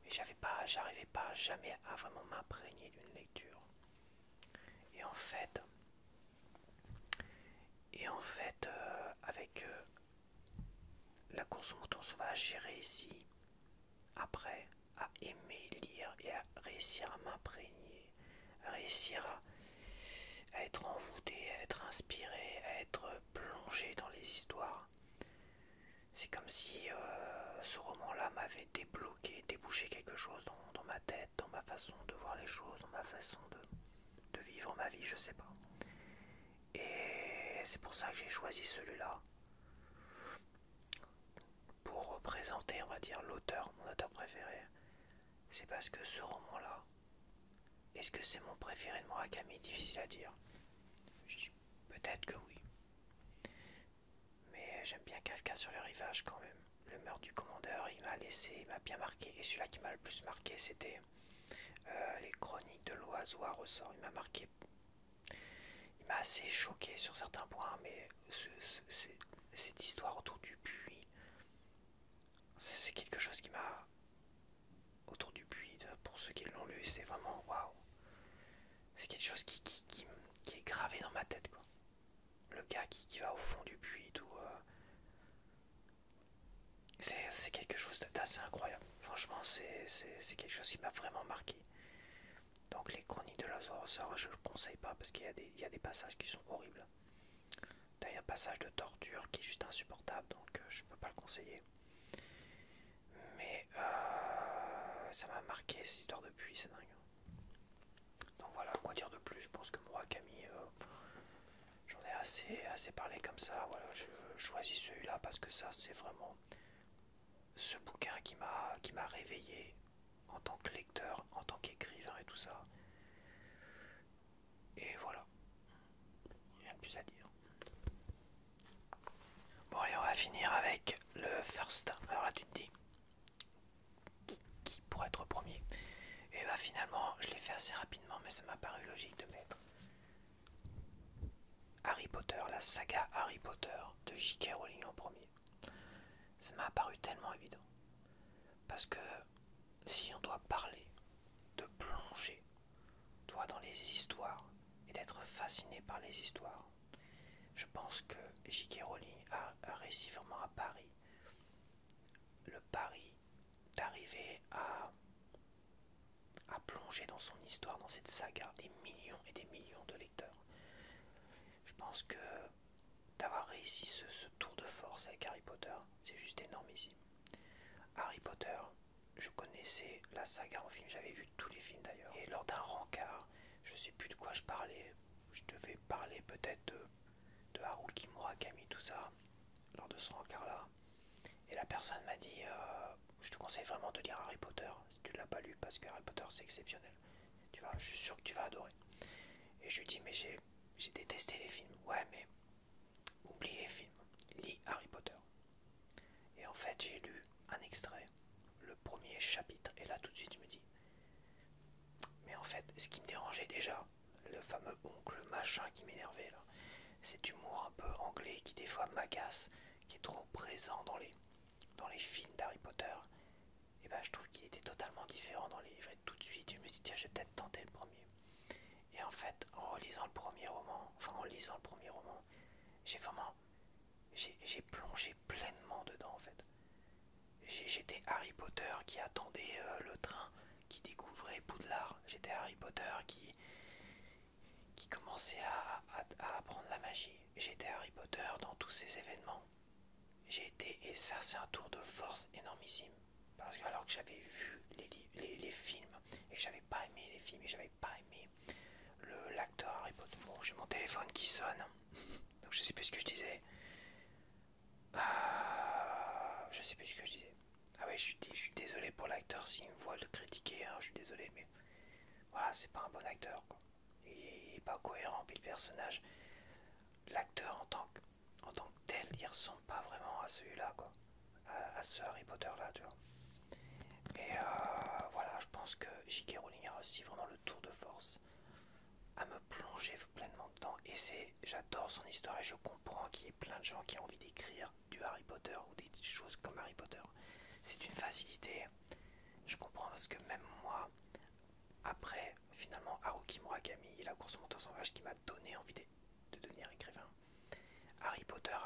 Mais j'arrivais pas jamais à vraiment m'imprégner d'une lecture. Et en fait, avec La Course au mouton sauvage, j'ai réussi après à aimer lire et à réussir à m'imprégner, à réussir à être envoûté, à être inspiré, à être plongé dans les histoires. C'est comme si ce roman-là m'avait débouché quelque chose dans ma tête, dans ma façon de voir les choses, dans ma façon de vivre ma vie, je sais pas. Et c'est pour ça que j'ai choisi celui-là pour représenter, on va dire, l'auteur, mon auteur préféré. C'est parce que ce roman-là, est-ce que c'est mon préféré de Murakami? Difficile à dire. Je dis peut-être que oui. Mais j'aime bien Kafka sur le rivage quand même. Le meurtre du commandeur, il m'a bien marqué. Et celui-là qui m'a le plus marqué, c'était les chroniques de l'oiseau à ressort. Il m'a assez choqué sur certains points, mais cette histoire autour du puits, c'est quelque chose qui m'a... Autour du puits, pour ceux qui l'ont lu, c'est vraiment waouh. C'est quelque chose qui est gravé dans ma tête, quoi. Le gars qui va au fond du puits et tout. C'est quelque chose d'assez incroyable. Franchement, c'est quelque chose qui m'a vraiment marqué. Donc les chroniques de l'oiseau ressort, je ne le conseille pas parce qu'il y a des passages qui sont horribles. D'ailleurs, un passage de torture qui est juste insupportable, donc je ne peux pas le conseiller. Mais ça m'a marqué cette histoire de puits, c'est dingue. Donc voilà, quoi dire de plus? Je pense que Murakami, j'en ai assez parlé comme ça. Voilà, je choisis celui-là parce que ça, c'est vraiment ce bouquin qui m'a réveillé en tant que lecteur, en tant qu'écrivain et tout ça. Et voilà, rien de plus à dire. Bon allez, on va finir avec le first. Alors là tu te dis, qui pourrait être premier? Et bah finalement, je l'ai fait assez rapidement, mais ça m'a paru logique de mettre Harry Potter, la saga Harry Potter de J.K. Rowling en premier. Ça m'a paru tellement évident. Parce que si on doit parler de plonger, toi, dans les histoires et d'être fasciné par les histoires, je pense que J.K. Rowling a réussi vraiment à Paris. Le pari d'arriver à plonger dans son histoire, dans cette saga, des millions et des millions de lecteurs. Je pense que d'avoir réussi ce tour de force avec Harry Potter, c'est juste énormissime. Harry Potter, je connaissais la saga en film, j'avais vu tous les films d'ailleurs. Et lors d'un rencard, je sais plus de quoi je parlais. Je devais parler peut-être de Haruki Murakami, tout ça, lors de ce rencard-là. Et la personne m'a dit, je te conseille vraiment de lire Harry Potter si tu ne l'as pas lu, parce que Harry Potter c'est exceptionnel. Tu vois, je suis sûr que tu vas adorer. Et je lui dis, mais j'ai détesté les films. Ouais, mais oublie les films, lis Harry Potter. Et en fait, j'ai lu un extrait, le premier chapitre, et là tout de suite je me dis, mais en fait, ce qui me dérangeait déjà, le fameux oncle machin qui m'énervait là, cet humour un peu anglais qui des fois m'agace, qui est trop présent dans les films d'Harry Potter, et ben je trouve qu'il était totalement différent dans les livres. Et tout de suite, je me dis, tiens, je vais peut-être tenter le premier. Et en fait, en relisant le premier roman, enfin en lisant le premier roman, j'ai vraiment, j'ai plongé pleinement dedans en fait. J'étais Harry Potter qui attendait le train, qui découvrait Poudlard. J'étais Harry Potter qui commençait à apprendre la magie. J'étais Harry Potter dans tous ces événements. J'ai été, et ça c'est un tour de force énormissime. Parce que alors que j'avais vu les films, et que j'avais pas aimé les films, et j'avais pas aimé l'acteur Harry Potter. Bon, j'ai mon téléphone qui sonne, donc je sais plus ce que je disais. Je sais plus ce que je disais. Ah oui, je suis désolé pour l'acteur s'il me voit le critiquer, hein, je suis désolé, mais voilà, c'est pas un bon acteur, quoi. Il est pas cohérent, puis le personnage, l'acteur en tant que tel, il ressemble pas vraiment à celui-là, quoi. À ce Harry Potter là, tu vois. Et voilà, je pense que J.K. Rowling a réussi vraiment le tour de force à me plonger pleinement dedans. Et j'adore son histoire et je comprends qu'il y ait plein de gens qui ont envie d'écrire du Harry Potter ou des choses comme Harry Potter. C'est une facilité. Je comprends parce que même moi, après finalement Haruki Murakami et la course au moteur sauvage qui m'a donné envie de devenir écrivain, Harry Potter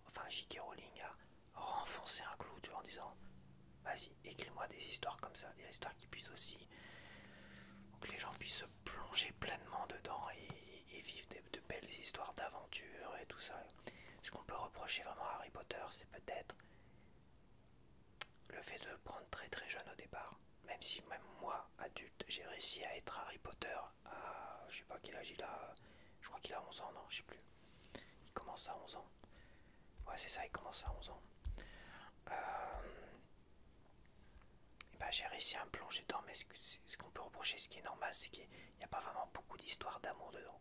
enfin J.K. Rowling a renfoncé un clou, tu vois, en disant vas-y, écris-moi des histoires comme ça, des histoires qui puissent aussi, que les gens puissent se plonger pleinement dedans et vivre de belles histoires d'aventure et tout ça. Ce qu'on peut reprocher vraiment à Harry Potter, c'est peut-être le fait de le prendre très très jeune au départ. Même si même moi, adulte, j'ai réussi à être Harry Potter à, je sais pas quel âge il a, je crois qu'il a 11 ans, non, je sais plus. Il commence à 11 ans. Ouais, c'est ça, il commence à 11 ans. Et ben, j'ai réussi à me plonger dedans, mais ce qu'on peut reprocher, ce qui est normal, c'est qu'il n'y a pas vraiment beaucoup d'histoires d'amour dedans.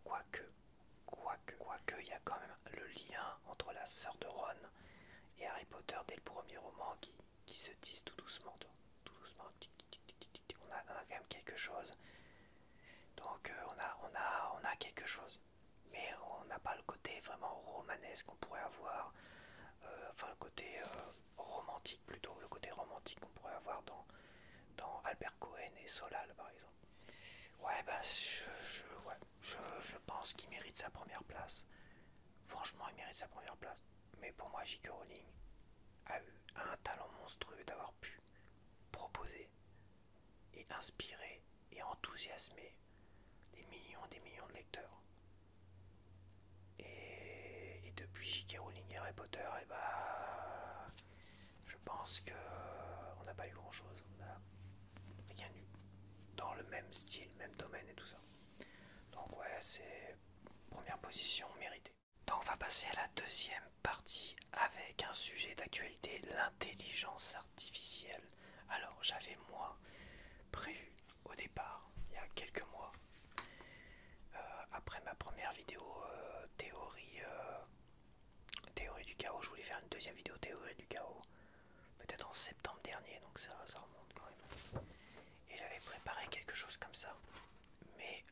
Quoique, il y a quand même le lien entre la sœur de Ron et Harry Potter dès le premier roman qui se tisse tout doucement, tout doucement, on a quand même quelque chose. Donc on a quelque chose, mais on n'a pas le côté vraiment romanesque qu'on pourrait avoir, enfin le côté romantique plutôt, le côté romantique qu'on pourrait avoir dans Albert Cohen et Solal par exemple. Ouais, bah je pense qu'il mérite sa première place. Franchement, il mérite sa première place. Mais pour moi, J.K. Rowling a eu un talent monstrueux d'avoir pu proposer et inspirer et enthousiasmer des millions de lecteurs. Et depuis J.K. Rowling et Harry Potter, et bah, je pense que on n'a pas eu grand chose. On n'a rien eu dans le même style, même domaine et tout ça. Donc ouais, c'est première position méritée. Donc on va passer à la deuxième partie avec un sujet d'actualité, l'intelligence artificielle. Alors j'avais moi prévu au départ, il y a quelques mois, après ma première vidéo théorie du chaos, je voulais faire une deuxième vidéo théorie du chaos, peut-être en septembre dernier, donc ça remonte quand même. Et j'avais préparé quelque chose comme ça, mais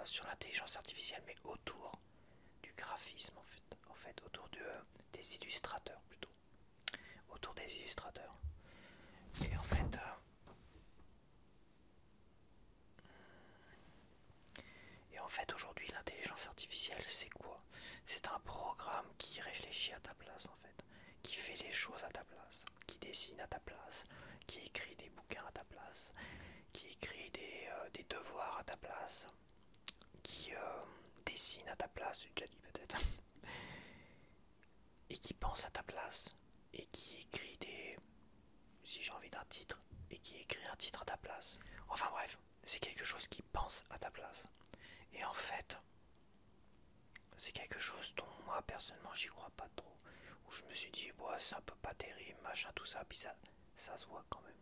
sur l'intelligence artificielle, mais autour du graphisme en fait autour des illustrateurs plutôt, autour des illustrateurs. Et en fait, aujourd'hui, l'intelligence artificielle, c'est quoi? C'est un programme qui réfléchit à ta place en fait, qui fait les choses à ta place, qui dessine à ta place, qui écrit des bouquins à ta place, qui écrit des devoirs à ta place, qui dessine à ta place, j'ai déjà dit peut-être, et qui pense à ta place, et qui écrit si j'ai envie d'un titre, et qui écrit un titre à ta place. Enfin bref, c'est quelque chose qui pense à ta place. Et en fait, c'est quelque chose dont moi personnellement j'y crois pas trop, ou je me suis dit, ouais, c'est un peu pas terrible, machin, tout ça, puis ça se voit quand même.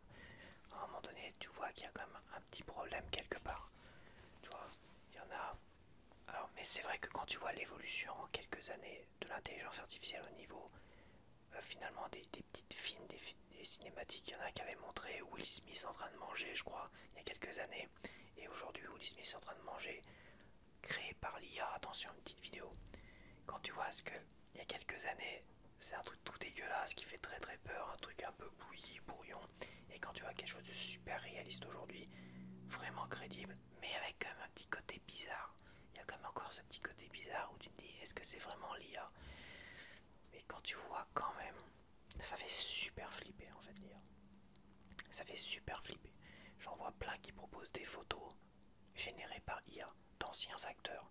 À un moment donné, tu vois qu'il y a quand même un petit problème quelque part. Tu vois, il y en a. Alors, mais c'est vrai que quand tu vois l'évolution en quelques années de l'intelligence artificielle au niveau finalement des petites films, des cinématiques, il y en a qui avaient montré Will Smith en train de manger, je crois, il y a quelques années. Et aujourd'hui, Will Smith est en train de manger, créé par l'IA. Attention, une petite vidéo. Quand tu vois ce que, il y a quelques années, c'est un truc tout dégueulasse qui fait très très peur, un truc un peu bouilli, brouillon. Et quand tu vois quelque chose de super réaliste aujourd'hui, vraiment crédible, mais avec quand même un petit côté bizarre. Il y a quand même encore ce petit côté bizarre où tu te dis, est-ce que c'est vraiment l'IA? Mais quand tu vois quand même, ça fait super flipper en fait l'IA. Ça fait super flipper. J'en vois plein qui proposent des photos générées par IA d'anciens acteurs.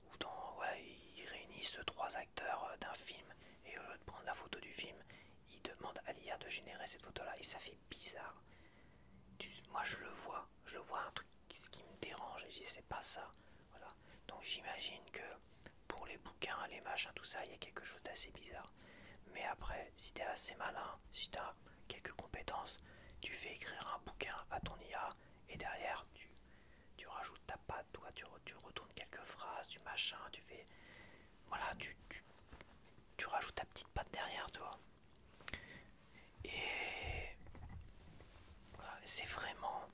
Ou dans, ouais, ils réunissent trois acteurs d'un film et au lieu de prendre la photo du film, ils demandent à l'IA de générer cette photo-là et ça fait bizarre. Moi je le vois un truc qui me dérange et je dis c'est pas ça. Voilà. Donc j'imagine que pour les bouquins, les machins, tout ça, il y a quelque chose d'assez bizarre. Mais après, si t'es assez malin, si t'as quelques compétences, tu fais écrire un bouquin à ton IA et derrière tu rajoutes ta patte, toi, tu retournes quelques phrases, du machin, tu fais. Voilà, tu rajoutes ta petite patte derrière, toi. Et voilà, c'est vraiment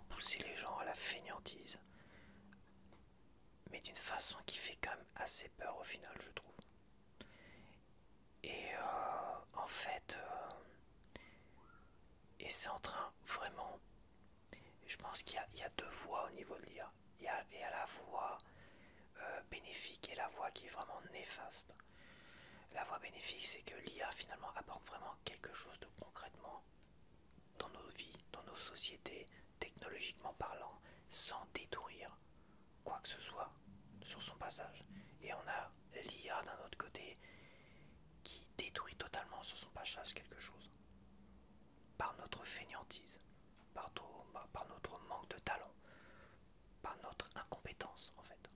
pousser les gens à la fainéantise, mais d'une façon qui fait quand même assez peur au final, je trouve. Et en fait, et c'est en train vraiment, je pense qu'il y a deux voies au niveau de l'IA. Il y a la voie bénéfique et la voie qui est vraiment néfaste. La voie bénéfique, c'est que l'IA finalement apporte vraiment quelque chose de concrètement dans nos vies, dans nos sociétés, technologiquement parlant, sans détruire quoi que ce soit sur son passage. Et on a l'IA d'un autre côté qui détruit totalement sur son passage quelque chose. Par notre fainéantise, par notre manque de talent, par notre incompétence en fait.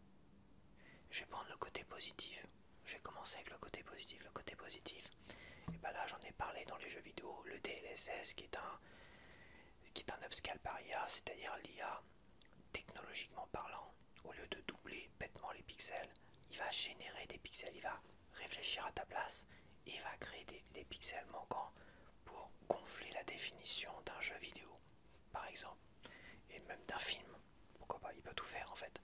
Je vais prendre le côté positif. Je vais commencer avec le côté positif. Le côté positif, et ben là j'en ai parlé dans les jeux vidéo, le DLSS qui est un upscale par IA, c'est-à-dire l'IA technologiquement parlant, au lieu de doubler bêtement les pixels, il va générer des pixels, il va réfléchir à ta place et il va créer des pixels manquants pour gonfler la définition d'un jeu vidéo, par exemple, et même d'un film. Pourquoi pas, il peut tout faire en fait.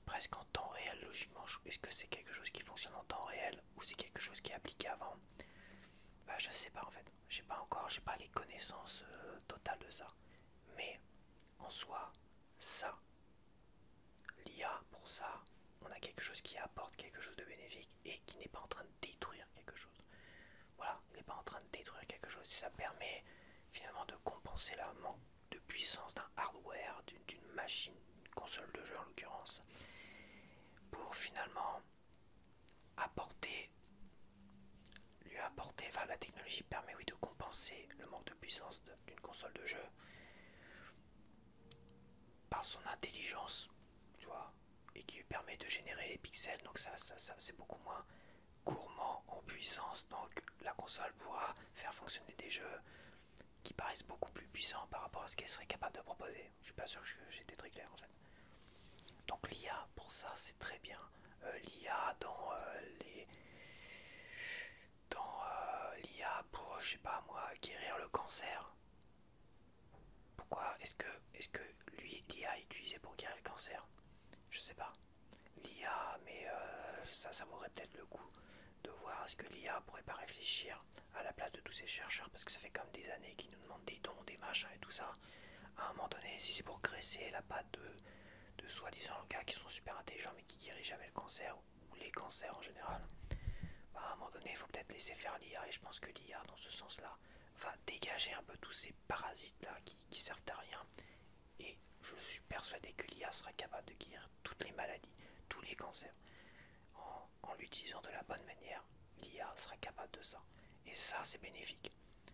Presque en temps réel, logiquement. Est-ce que c'est quelque chose qui fonctionne en temps réel ou c'est quelque chose qui est appliqué avant? Bah, je sais pas en fait. J'ai pas les connaissances totales de ça. Mais en soi, ça, l'IA, pour ça, on a quelque chose qui apporte quelque chose de bénéfique et qui n'est pas en train de détruire quelque chose. Voilà, il n'est pas en train de détruire quelque chose. Ça permet finalement de compenser la manque de puissance d'un hardware, d'une machine, une console de jeu en l'occurrence, pour finalement apporter, lui apporter, enfin la technologie permet oui de compenser le manque de puissance d'une console de jeu par son intelligence, tu vois, et qui lui permet de générer les pixels, donc ça c'est beaucoup moins gourmand en puissance, donc la console pourra faire fonctionner des jeux qui paraissent beaucoup plus puissants par rapport à ce qu'elle serait capable de proposer. Je suis pas sûr que j'étais très clair en fait. Donc l'IA pour ça c'est très bien. L'IA dans l'IA pour je sais pas moi guérir le cancer. Pourquoi est-ce que lui l'IA est utilisé pour guérir le cancer? Je sais pas. L'IA, mais ça vaudrait peut-être le coup de voir est-ce que l'IA pourrait pas réfléchir à la place de tous ces chercheurs parce que ça fait comme des années qu'ils nous demandent des dons, des machins et tout ça. À un moment donné, si c'est pour graisser la patte de soi-disant gars qui sont super intelligents mais qui guérissent jamais le cancer ou les cancers en général, bah, à un moment donné, il faut peut-être laisser faire l'IA et je pense que l'IA, dans ce sens-là, va dégager un peu tous ces parasites-là qui servent à rien. Et je suis persuadé que l'IA sera capable de guérir toutes les maladies, tous les cancers. En l'utilisant de la bonne manière, l'IA sera capable de ça. Et ça, c'est bénéfique.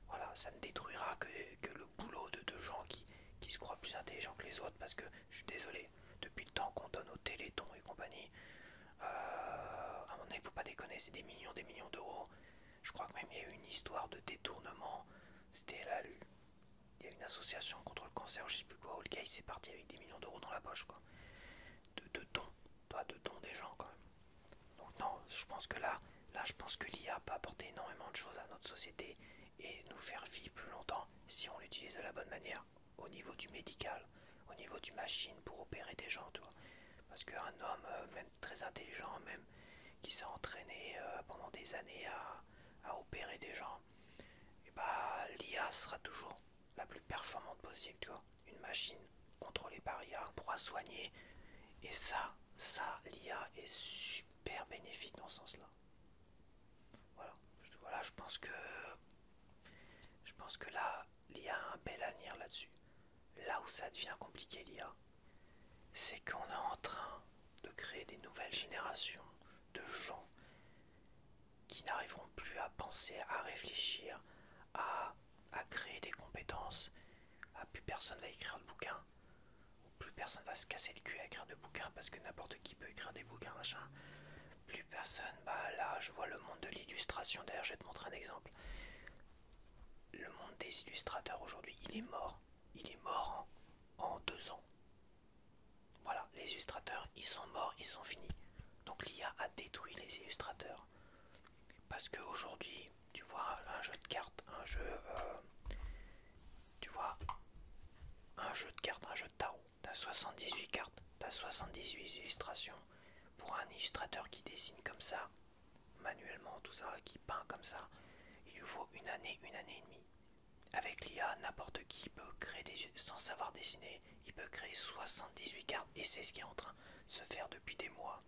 Voilà, ça ne détruira que le boulot de gens qui se croient plus intelligents que les autres parce que, je suis désolé, depuis le temps qu'on donne au Téléthon et compagnie, à mon il faut pas déconner, c'est des millions d'euros. Je crois que même il y a eu une histoire de détournement. C'était là, il y a une association contre le cancer, je sais plus quoi, où le gars il s'est parti avec des millions d'euros dans la poche, quoi. De dons, toi, de dons des gens, quand même. Donc non, je pense que là, je pense que l'IA peut apporter énormément de choses à notre société et nous faire vivre plus longtemps si on l'utilise de la bonne manière au niveau du médical, au niveau du machine pour opérer des gens, tu vois. Parce qu'un homme, même très intelligent, même qui s'est entraîné pendant des années à opérer des gens, et bah l'IA sera toujours la plus performante possible, tu vois. Une machine contrôlée par IA pourra soigner, et ça, l'IA est super bénéfique dans ce sens-là. Voilà. Voilà, je pense que là, l'IA a un bel avenir là-dessus. Là où ça devient compliqué, l'IA, c'est qu'on est en train de créer des nouvelles générations de gens qui n'arriveront plus à penser, à réfléchir, à, à créer des compétences. Plus personne va écrire de bouquins, plus personne va se casser le cul à écrire de bouquins parce que n'importe qui peut écrire des bouquins, machin. Plus personne, bah là je vois le monde de l'illustration. D'ailleurs, je vais te montrer un exemple. Le monde des illustrateurs aujourd'hui, il est mort. Il est mort en 2 ans. Voilà, les illustrateurs, ils sont morts, ils sont finis. Donc l'IA a détruit les illustrateurs. Parce qu'aujourd'hui, tu vois, un jeu de cartes, tu vois, un jeu de cartes, un jeu de tarot, t'as 78 cartes, t'as 78 illustrations. Pour un illustrateur qui dessine comme ça, manuellement, tout ça, qui peint comme ça, il lui faut une année et demie. Avec l'IA, n'importe qui peut créer sans savoir dessiner, il peut créer 78 cartes, et c'est ce qui est en train de se faire depuis des mois.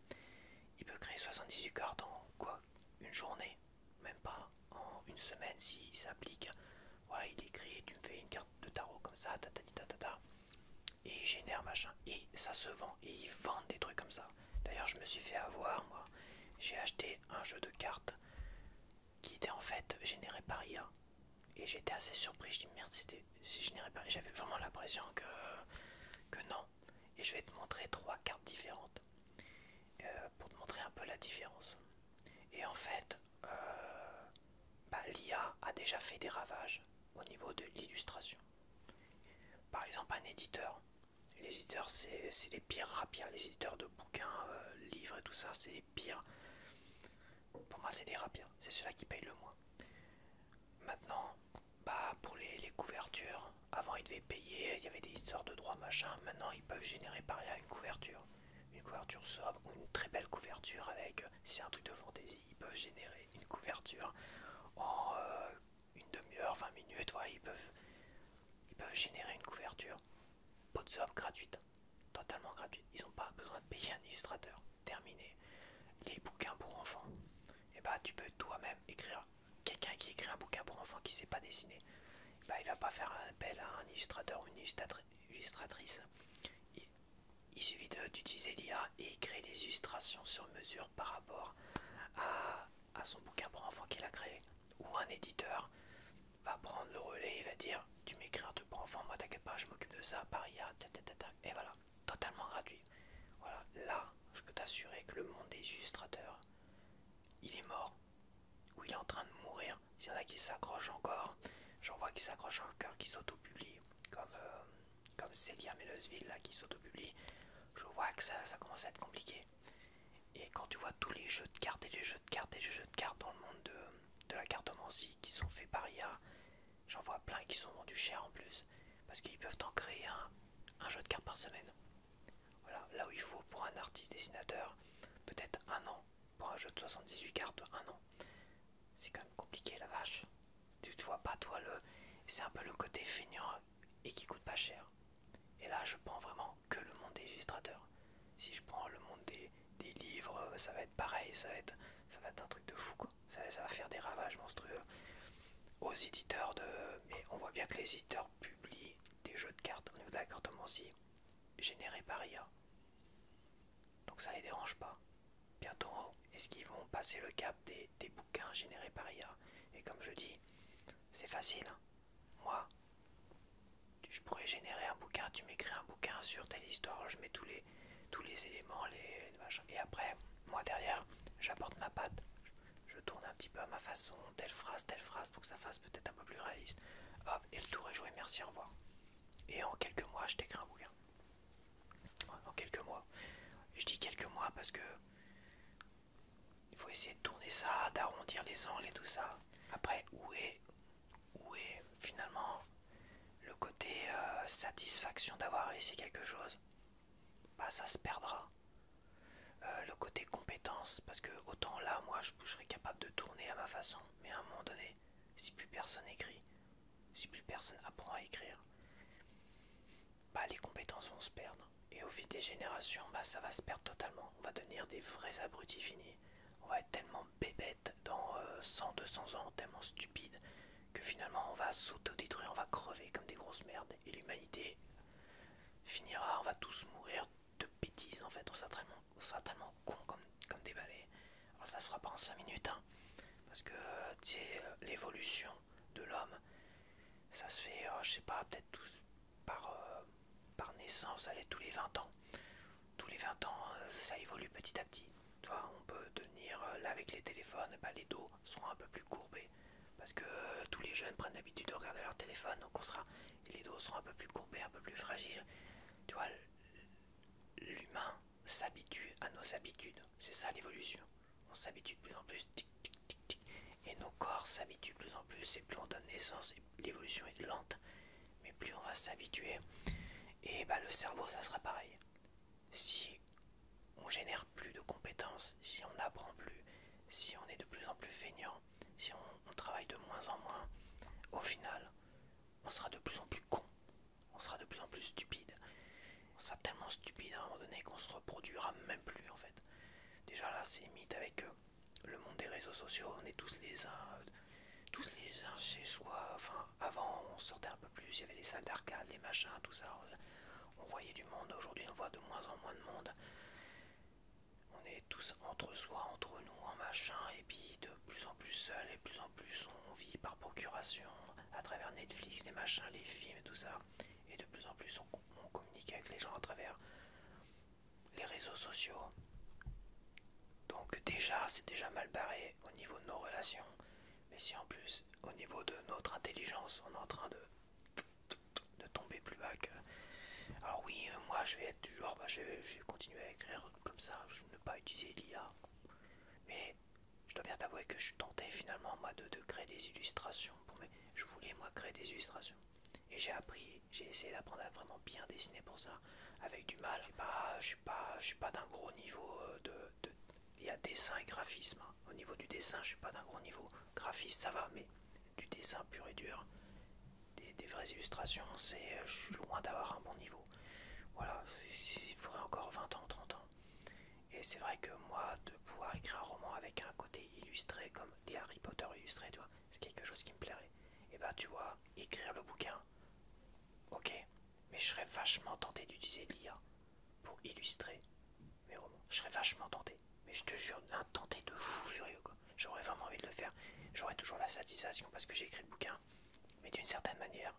Il peut créer 78 cartes en quoi? Une journée, même pas, en une semaine s'il s'applique. Voilà, il écrit, tu me fais une carte de tarot comme ça, et il génère machin, et ça se vend, et ils vendent des trucs comme ça. D'ailleurs, je me suis fait avoir, moi, j'ai acheté un jeu de cartes qui était en fait généré par IA. Et j'étais assez surpris, je dis merde, c'est généré par IA. J'avais vraiment l'impression que non. Et je vais te montrer 3 cartes différentes pour te montrer un peu la différence. Et en fait, l'IA a déjà fait des ravages au niveau de l'illustration. Par exemple, un éditeur. Les éditeurs, c'est les pires rapias. Les éditeurs de bouquins, livres et tout ça, c'est les pires. Pour moi, c'est des rapias. C'est ceux-là qui payent le moins. Maintenant, pour les couvertures, avant ils devaient payer, il y avait des histoires de droits machin. Maintenant, ils peuvent générer par là une couverture. Une couverture sobre ou une très belle couverture avec, si c'est un truc de fantaisie, ils peuvent générer une couverture en une demi-heure, 20 minutes. Ouais, ils peuvent générer une couverture. Pot de somme gratuite. Totalement gratuite. Ils n'ont pas besoin de payer un illustrateur. Terminé. Les bouquins pour enfants. Et tu peux toi-même écrire. Quelqu'un qui écrit un bouquin pour enfants qui ne sait pas dessiner, il va pas faire un appel à un illustrateur ou une illustratrice. Il suffit d'utiliser l'IA et créer des illustrations sur mesure par rapport à son bouquin pour enfants qu'il a créé. Ou un éditeur va prendre le relais et va dire tu m'écris un truc pour enfants, moi t'inquiète pas, je m'occupe de ça par IA, et voilà, totalement gratuit. Voilà, là, je peux t'assurer que le monde des illustrateurs, il est mort, ou il est en train de mourir. S'il y en a qui s'accrochent encore, j'en vois qui s'accrochent encore, qui s'autopublient, comme Célia Mellesville là, qui s'autopublie. Je vois que ça commence à être compliqué. Et quand tu vois tous les jeux de cartes et les jeux de cartes et les jeux de cartes dans le monde de la cartomancie qui sont faits par IA, j'en vois plein qui sont vendus cher en plus, parce qu'ils peuvent en créer un jeu de cartes par semaine. Voilà, là où il faut pour un artiste dessinateur, peut-être un an. Pour un jeu de 78 cartes, un an. C'est quand même compliqué la vache. Tu vois pas toi c'est un peu le côté feignant et qui coûte pas cher. Et là je prends vraiment que le monde des illustrateurs. Si je prends le monde des livres, ça va être pareil, ça va être un truc de fou quoi. Ça va faire des ravages monstrueux aux éditeurs mais on voit bien que les éditeurs publient des jeux de cartes au niveau de la cartomancie générés par IA. Donc ça les dérange pas. Bientôt, est-ce qu'ils vont passer le cap des bouquins générés par IA? Et comme je dis, c'est facile. Hein. Moi, je pourrais générer un bouquin, tu m'écris un bouquin sur telle histoire, je mets tous les éléments, les machins. Et après, moi derrière, j'apporte ma patte, je tourne un petit peu à ma façon, telle phrase pour que ça fasse peut-être un peu plus réaliste. Hop, et le tour est joué, merci, au revoir. Et en quelques mois, je t'écris un bouquin. Ouais, en quelques mois. Je dis quelques mois parce que il faut essayer de tourner ça, d'arrondir les angles et tout ça. Après, où est finalement le côté satisfaction d'avoir réussi quelque chose? Bah ça se perdra. Le côté compétence, parce que autant là, moi, je serais capable de tourner à ma façon, mais à un moment donné, si plus personne écrit, si plus personne apprend à écrire, bah les compétences vont se perdre. Et au fil des générations, bah ça va se perdre totalement. On va devenir des vrais abrutis finis. On va être tellement bébêtes dans 100-200 ans, tellement stupides, que finalement on va s'autodétruire, on va crever comme des grosses merdes. Et l'humanité finira, on va tous mourir de bêtises en fait. On sera tellement cons comme des balais. Alors ça se fera pas en 5 minutes, hein, parce que tu sais, l'évolution de l'homme, ça se fait, je sais pas, peut-être tous par naissance, allez, tous les 20 ans. Tous les 20 ans, ça évolue petit à petit. Tu vois, on peut devenir, là avec les téléphones, bah, les dos seront un peu plus courbés. Parce que tous les jeunes prennent l'habitude de regarder leur téléphone, donc les dos seront un peu plus courbés, un peu plus fragiles. Tu vois, l'humain s'habitue à nos habitudes. C'est ça l'évolution. On s'habitue de plus en plus, tic, tic, tic, tic. Et nos corps s'habituent de plus en plus, et plus on donne naissance, et l'évolution est lente. Mais plus on va s'habituer, et bah le cerveau, ça sera pareil. Si on génère plus de compétences, si on n'apprend plus, si on est de plus en plus feignant, si on travaille de moins en moins, au final, on sera de plus en plus con, on sera de plus en plus stupide. On sera tellement stupide à un moment donné qu'on se reproduira même plus en fait. Déjà là, c'est limite avec le monde des réseaux sociaux, on est tous les uns chez soi. Enfin, avant, on sortait un peu plus, il y avait les salles d'arcade, les machins, tout ça. On voyait du monde. Aujourd'hui, on voit de moins en moins de monde. On est tous entre soi, entre nous, en machin, et puis de plus en plus seul, et de plus en plus on vit par procuration, à travers Netflix, les machins, les films et tout ça. Et de plus en plus on communique avec les gens à travers les réseaux sociaux. Donc déjà, c'est déjà mal barré au niveau de nos relations. Mais si en plus, au niveau de notre intelligence, on est en train de tomber plus bas que... Alors oui, moi je vais être du genre, bah, je vais continuer à écrire comme ça, je ne vais pas utiliser l'IA. Mais je dois bien t'avouer que je suis tenté finalement moi de créer des illustrations. Je voulais moi créer des illustrations. Et j'ai essayé d'apprendre à vraiment bien dessiner pour ça, avec du mal. Je suis pas d'un gros niveau il y a dessin et graphisme, hein. Au niveau du dessin, je suis pas d'un gros niveau. Graphiste, ça va, mais du dessin pur et dur, des vraies illustrations, je suis loin d'avoir un bon niveau. Voilà, il faudrait encore 20 ans, 30 ans. Et c'est vrai que moi, de pouvoir écrire un roman avec un côté illustré, comme les Harry Potter illustrés, tu vois, c'est quelque chose qui me plairait. Et bah, tu vois, écrire le bouquin, ok, mais je serais vachement tenté d'utiliser l'IA pour illustrer mes romans. Je serais vachement tenté. Mais je te jure, un tenté de fou furieux, quoi. J'aurais vraiment envie de le faire. J'aurais toujours la satisfaction parce que j'ai écrit le bouquin. Mais d'une certaine manière,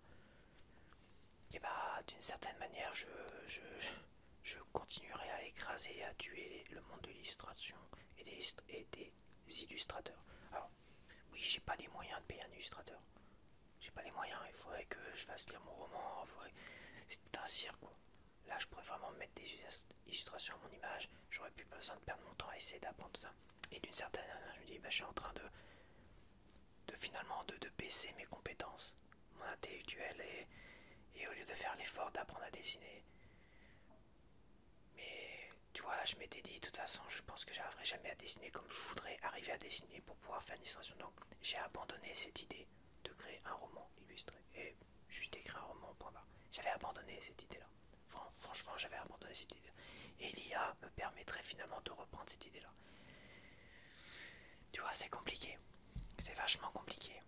et bah, d'une certaine manière, je continuerai à écraser et à tuer le monde de l'illustration et des illustrateurs. Alors, oui, j'ai pas les moyens de payer un illustrateur. J'ai pas les moyens, il faudrait que je fasse lire mon roman, c'est tout un cirque, quoi. Là, je pourrais vraiment mettre des illustrations à mon image, j'aurais plus besoin de perdre mon temps à essayer d'apprendre ça. Et d'une certaine manière, je me dis, bah, je suis en train de finalement de baisser mes compétences, mon intellectuel, et au lieu de faire l'effort d'apprendre à dessiner. Mais tu vois, là, je m'étais dit, de toute façon, je pense que j'arriverai jamais à dessiner comme je voudrais arriver à dessiner pour pouvoir faire l'illustration. Donc, j'ai abandonné cette idée de créer un roman illustré et juste écrire un roman, point barre. J'avais abandonné cette idée-là. Franchement, j'avais abandonné cette idée. Et l'IA me permettrait finalement de reprendre cette idée-là. Tu vois, c'est compliqué. C'est vachement compliqué.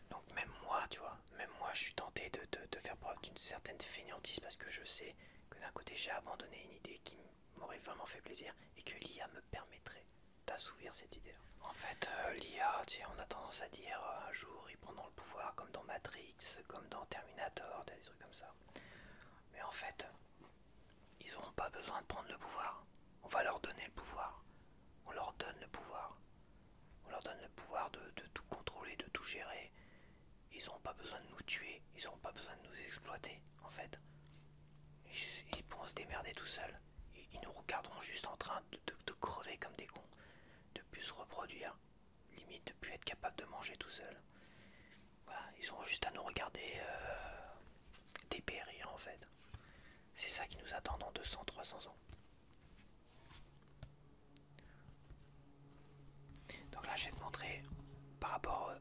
Donc même moi, tu vois, même moi, je suis tenté de faire preuve d'une certaine fainéantise parce que je sais que d'un côté, j'ai abandonné une idée qui m'aurait vraiment fait plaisir et que l'IA me permettrait d'assouvir cette idée-là. En fait, l'IA, tu sais, on a tendance à dire un jour ils prendront le pouvoir comme dans Matrix, comme dans Terminator, des trucs comme ça. Mais en fait, ils n'auront pas besoin de prendre le pouvoir. On va leur donner le pouvoir. on leur donne le pouvoir. On leur donne le pouvoir de tout contrôler, de tout gérer. Ils n'auront pas besoin de nous tuer, ils n'auront pas besoin de nous exploiter, en fait. Ils pourront se démerder tout seuls. Ils nous regarderont juste en train de crever comme des cons, de plus se reproduire, limite de plus être capable de manger tout seul. Voilà, ils auront juste à nous regarder dépérir, en fait. C'est ça qui nous attend dans 200-300 ans. Donc là, je vais te montrer, par rapport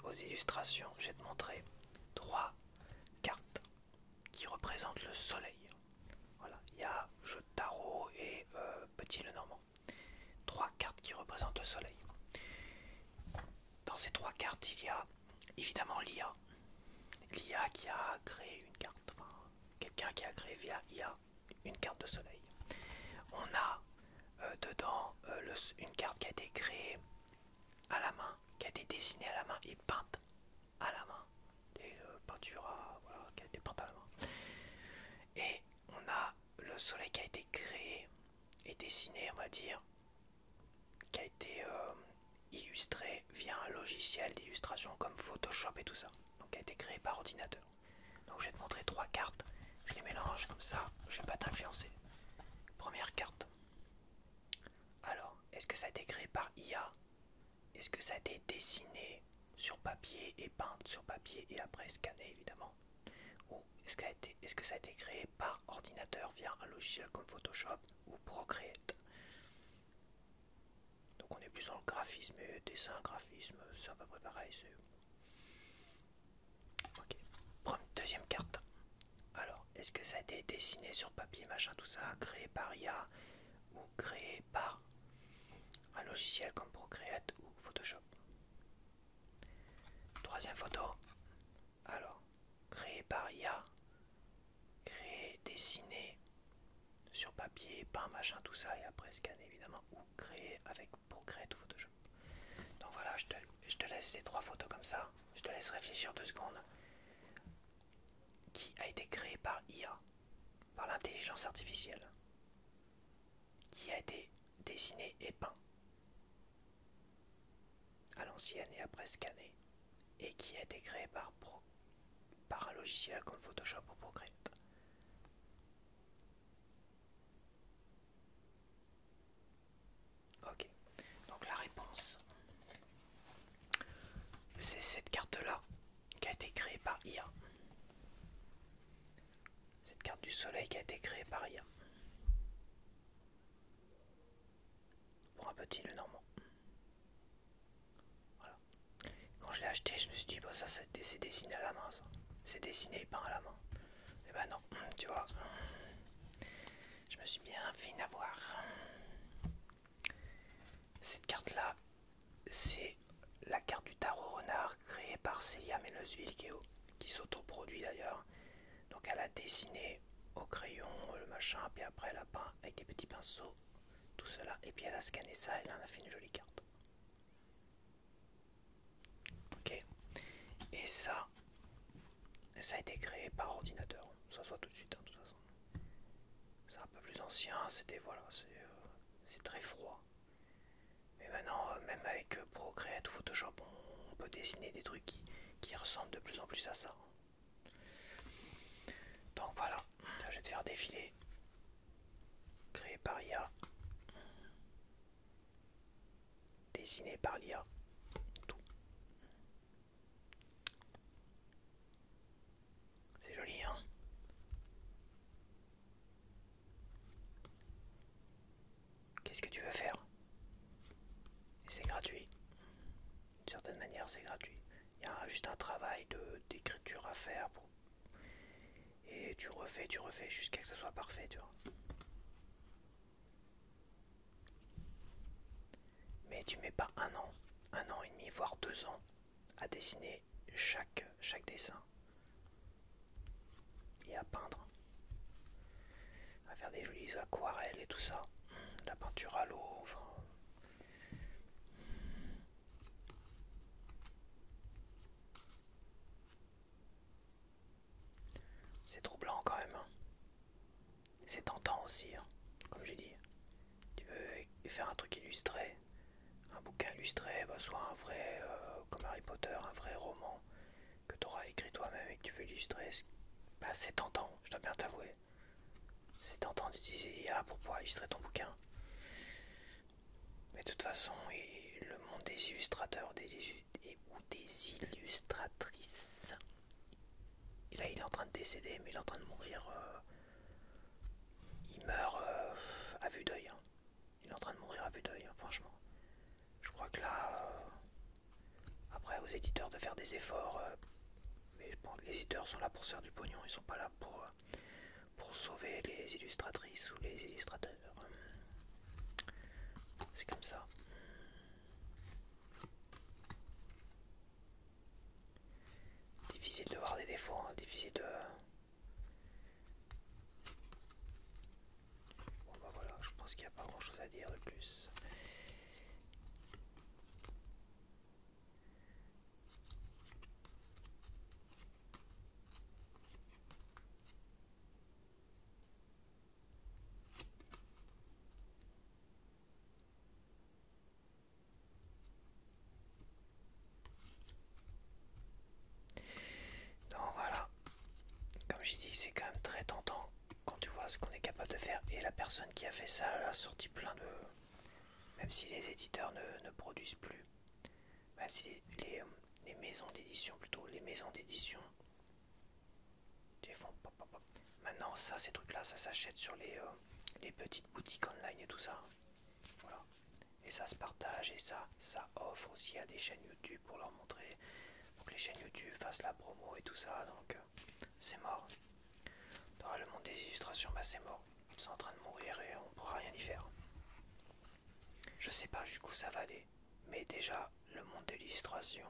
aux illustrations, je vais te montrer 3 cartes qui représentent le soleil. Voilà, il y a jeu de tarot et petit Lenormand. 3 cartes qui représentent le soleil. Dans ces 3 cartes, il y a évidemment l'IA. L'IA qui a créé une carte. Enfin, quelqu'un qui a créé via IA une carte de soleil. On a dedans une carte qui a été créée à la main, qui a été dessinée à la main et peinte à la main. Des peintures voilà, qui a été peinte à la main. Et on a le soleil qui a été créé et dessiné, on va dire, qui a été illustré via un logiciel d'illustration comme Photoshop et tout ça. Donc qui a été créé par ordinateur. Donc je vais te montrer 3 cartes. Je les mélange comme ça, je vais pas t'influencer. Première carte. Alors, est-ce que ça a été créé par IA? Est-ce que ça a été dessiné sur papier et peint sur papier et après scanné évidemment? Ou est-ce que ça a été créé par ordinateur via un logiciel comme Photoshop ou Procreate? Donc on est plus dans le graphisme et dessin, graphisme, c'est à peu près pareil. Ok. Deuxième carte. Alors, est-ce que ça a été dessiné sur papier, machin, tout ça, créé par IA ou créé par un logiciel comme Procreate ou Photoshop? Troisième photo. Alors, créé par IA, créé, dessiné sur papier, peint, machin, tout ça, et après scanné évidemment, ou créé avec Procreate ou Photoshop. Donc voilà, je te laisse les 3 photos comme ça, je te laisse réfléchir 2 secondes. Qui a été créé par IA, par l'intelligence artificielle? Qui a été dessiné et peint à l'ancienne et après scanné? Et qui a été créé par un logiciel comme Photoshop ou Procreate? Ok, donc la réponse, c'est cette carte-là qui a été créée par IA. Cette carte du soleil qui a été créée par IA. Pour un petit Lenormand. Voilà. Quand je l'ai acheté, je me suis dit, bah, ça c'est dessiné à la main, ça. C'est dessiné et peint à la main. Et ben non, tu vois. Je me suis bien fait avoir. Cette carte-là, c'est la carte du tarot renard créée par Célia Menosville-Guéot, qui s'autoproduit d'ailleurs. Donc elle a dessiné au crayon le machin, puis après elle a peint avec des petits pinceaux, tout cela, et puis elle a scanné ça et elle en a fait une jolie carte. Ok. Et ça a été créé par ordinateur. Ça se voit tout de suite, hein, de toute façon. C'est un peu plus ancien, c'était voilà, c'est très froid. Mais maintenant, même avec Procreate ou Photoshop, on peut dessiner des trucs qui ressemblent de plus en plus à ça. Donc voilà, je vais te faire défiler. Créé par IA. Dessiné par l'IA. Tout. C'est joli, hein? Qu'est-ce que tu veux faire? C'est gratuit. D'une certaine manière, c'est gratuit. Il y a juste un travail d'écriture à faire et tu refais jusqu'à ce que ce soit parfait, tu vois. Mais tu mets pas un an et demi, voire 2 ans à dessiner chaque dessin et à peindre, à faire des jolies aquarelles et tout ça, la peinture à l'eau, enfin. C'est troublant quand même, hein. C'est tentant aussi, hein. Comme j'ai dit. Tu veux faire un truc illustré, un bouquin illustré, bah, soit un vrai, comme Harry Potter, un vrai roman que tu auras écrit toi-même et que tu veux illustrer, bah, c'est tentant, je dois bien t'avouer. C'est tentant d'utiliser l'IA pour pouvoir illustrer ton bouquin. Mais de toute façon, le monde des illustrateurs ou des illustratrices, et là il est en train de décéder, mais il est en train de mourir. Il meurt à vue d'œil. Hein. Il est en train de mourir à vue d'œil, hein, franchement. Je crois que là, après aux éditeurs de faire des efforts, mais je pense que les éditeurs sont là pour se faire du pognon, ils sont pas là pour sauver les illustratrices ou les illustrateurs. C'est comme ça. Difficile de voir des défauts, hein, difficile de... Bon bah voilà, je pense qu'il n'y a pas grand chose à dire de plus. Donc voilà, comme j'ai dit, c'est quand même très tentant quand tu vois ce qu'on est capable de faire. Et la personne qui a fait ça, elle a sorti plein de... Même si les éditeurs ne produisent plus, même si les maisons d'édition, plutôt, les maisons d'édition, font pop, pop, pop. Maintenant, ça, ces trucs-là, ça s'achète sur les petites boutiques online et tout ça. Voilà. Et ça se partage et ça offre aussi à des chaînes YouTube pour leur montrer, pour que les chaînes YouTube fassent la promo et tout ça. Donc, c'est mort. Dans le monde des illustrations, bah c'est mort. C'est en train de mourir et on pourra rien y faire. Je sais pas jusqu'où ça va aller, mais déjà, le monde de l'illustration,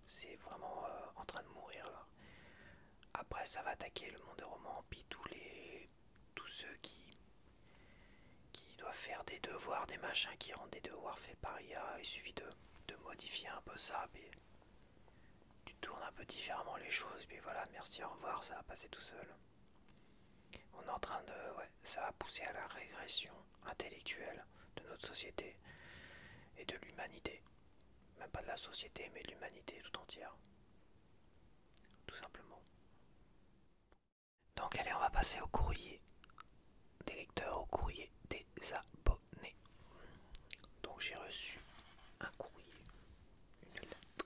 c'est vraiment en train de mourir là. Après, ça va attaquer le monde des romans, puis tous ceux qui doivent faire des devoirs, des machins qui rendent des devoirs faits par IA. Il suffit de modifier un peu ça, puis tu tournes un peu différemment les choses, puis voilà, merci, au revoir, ça va passer tout seul. On est en train de... Ouais, ça va pousser à la régression intellectuelle de notre société et de l'humanité. Même pas de la société, mais de l'humanité tout entière. Tout simplement. Donc allez, on va passer au courrier des lecteurs, au courrier des abonnés. Donc j'ai reçu un courrier, une lettre.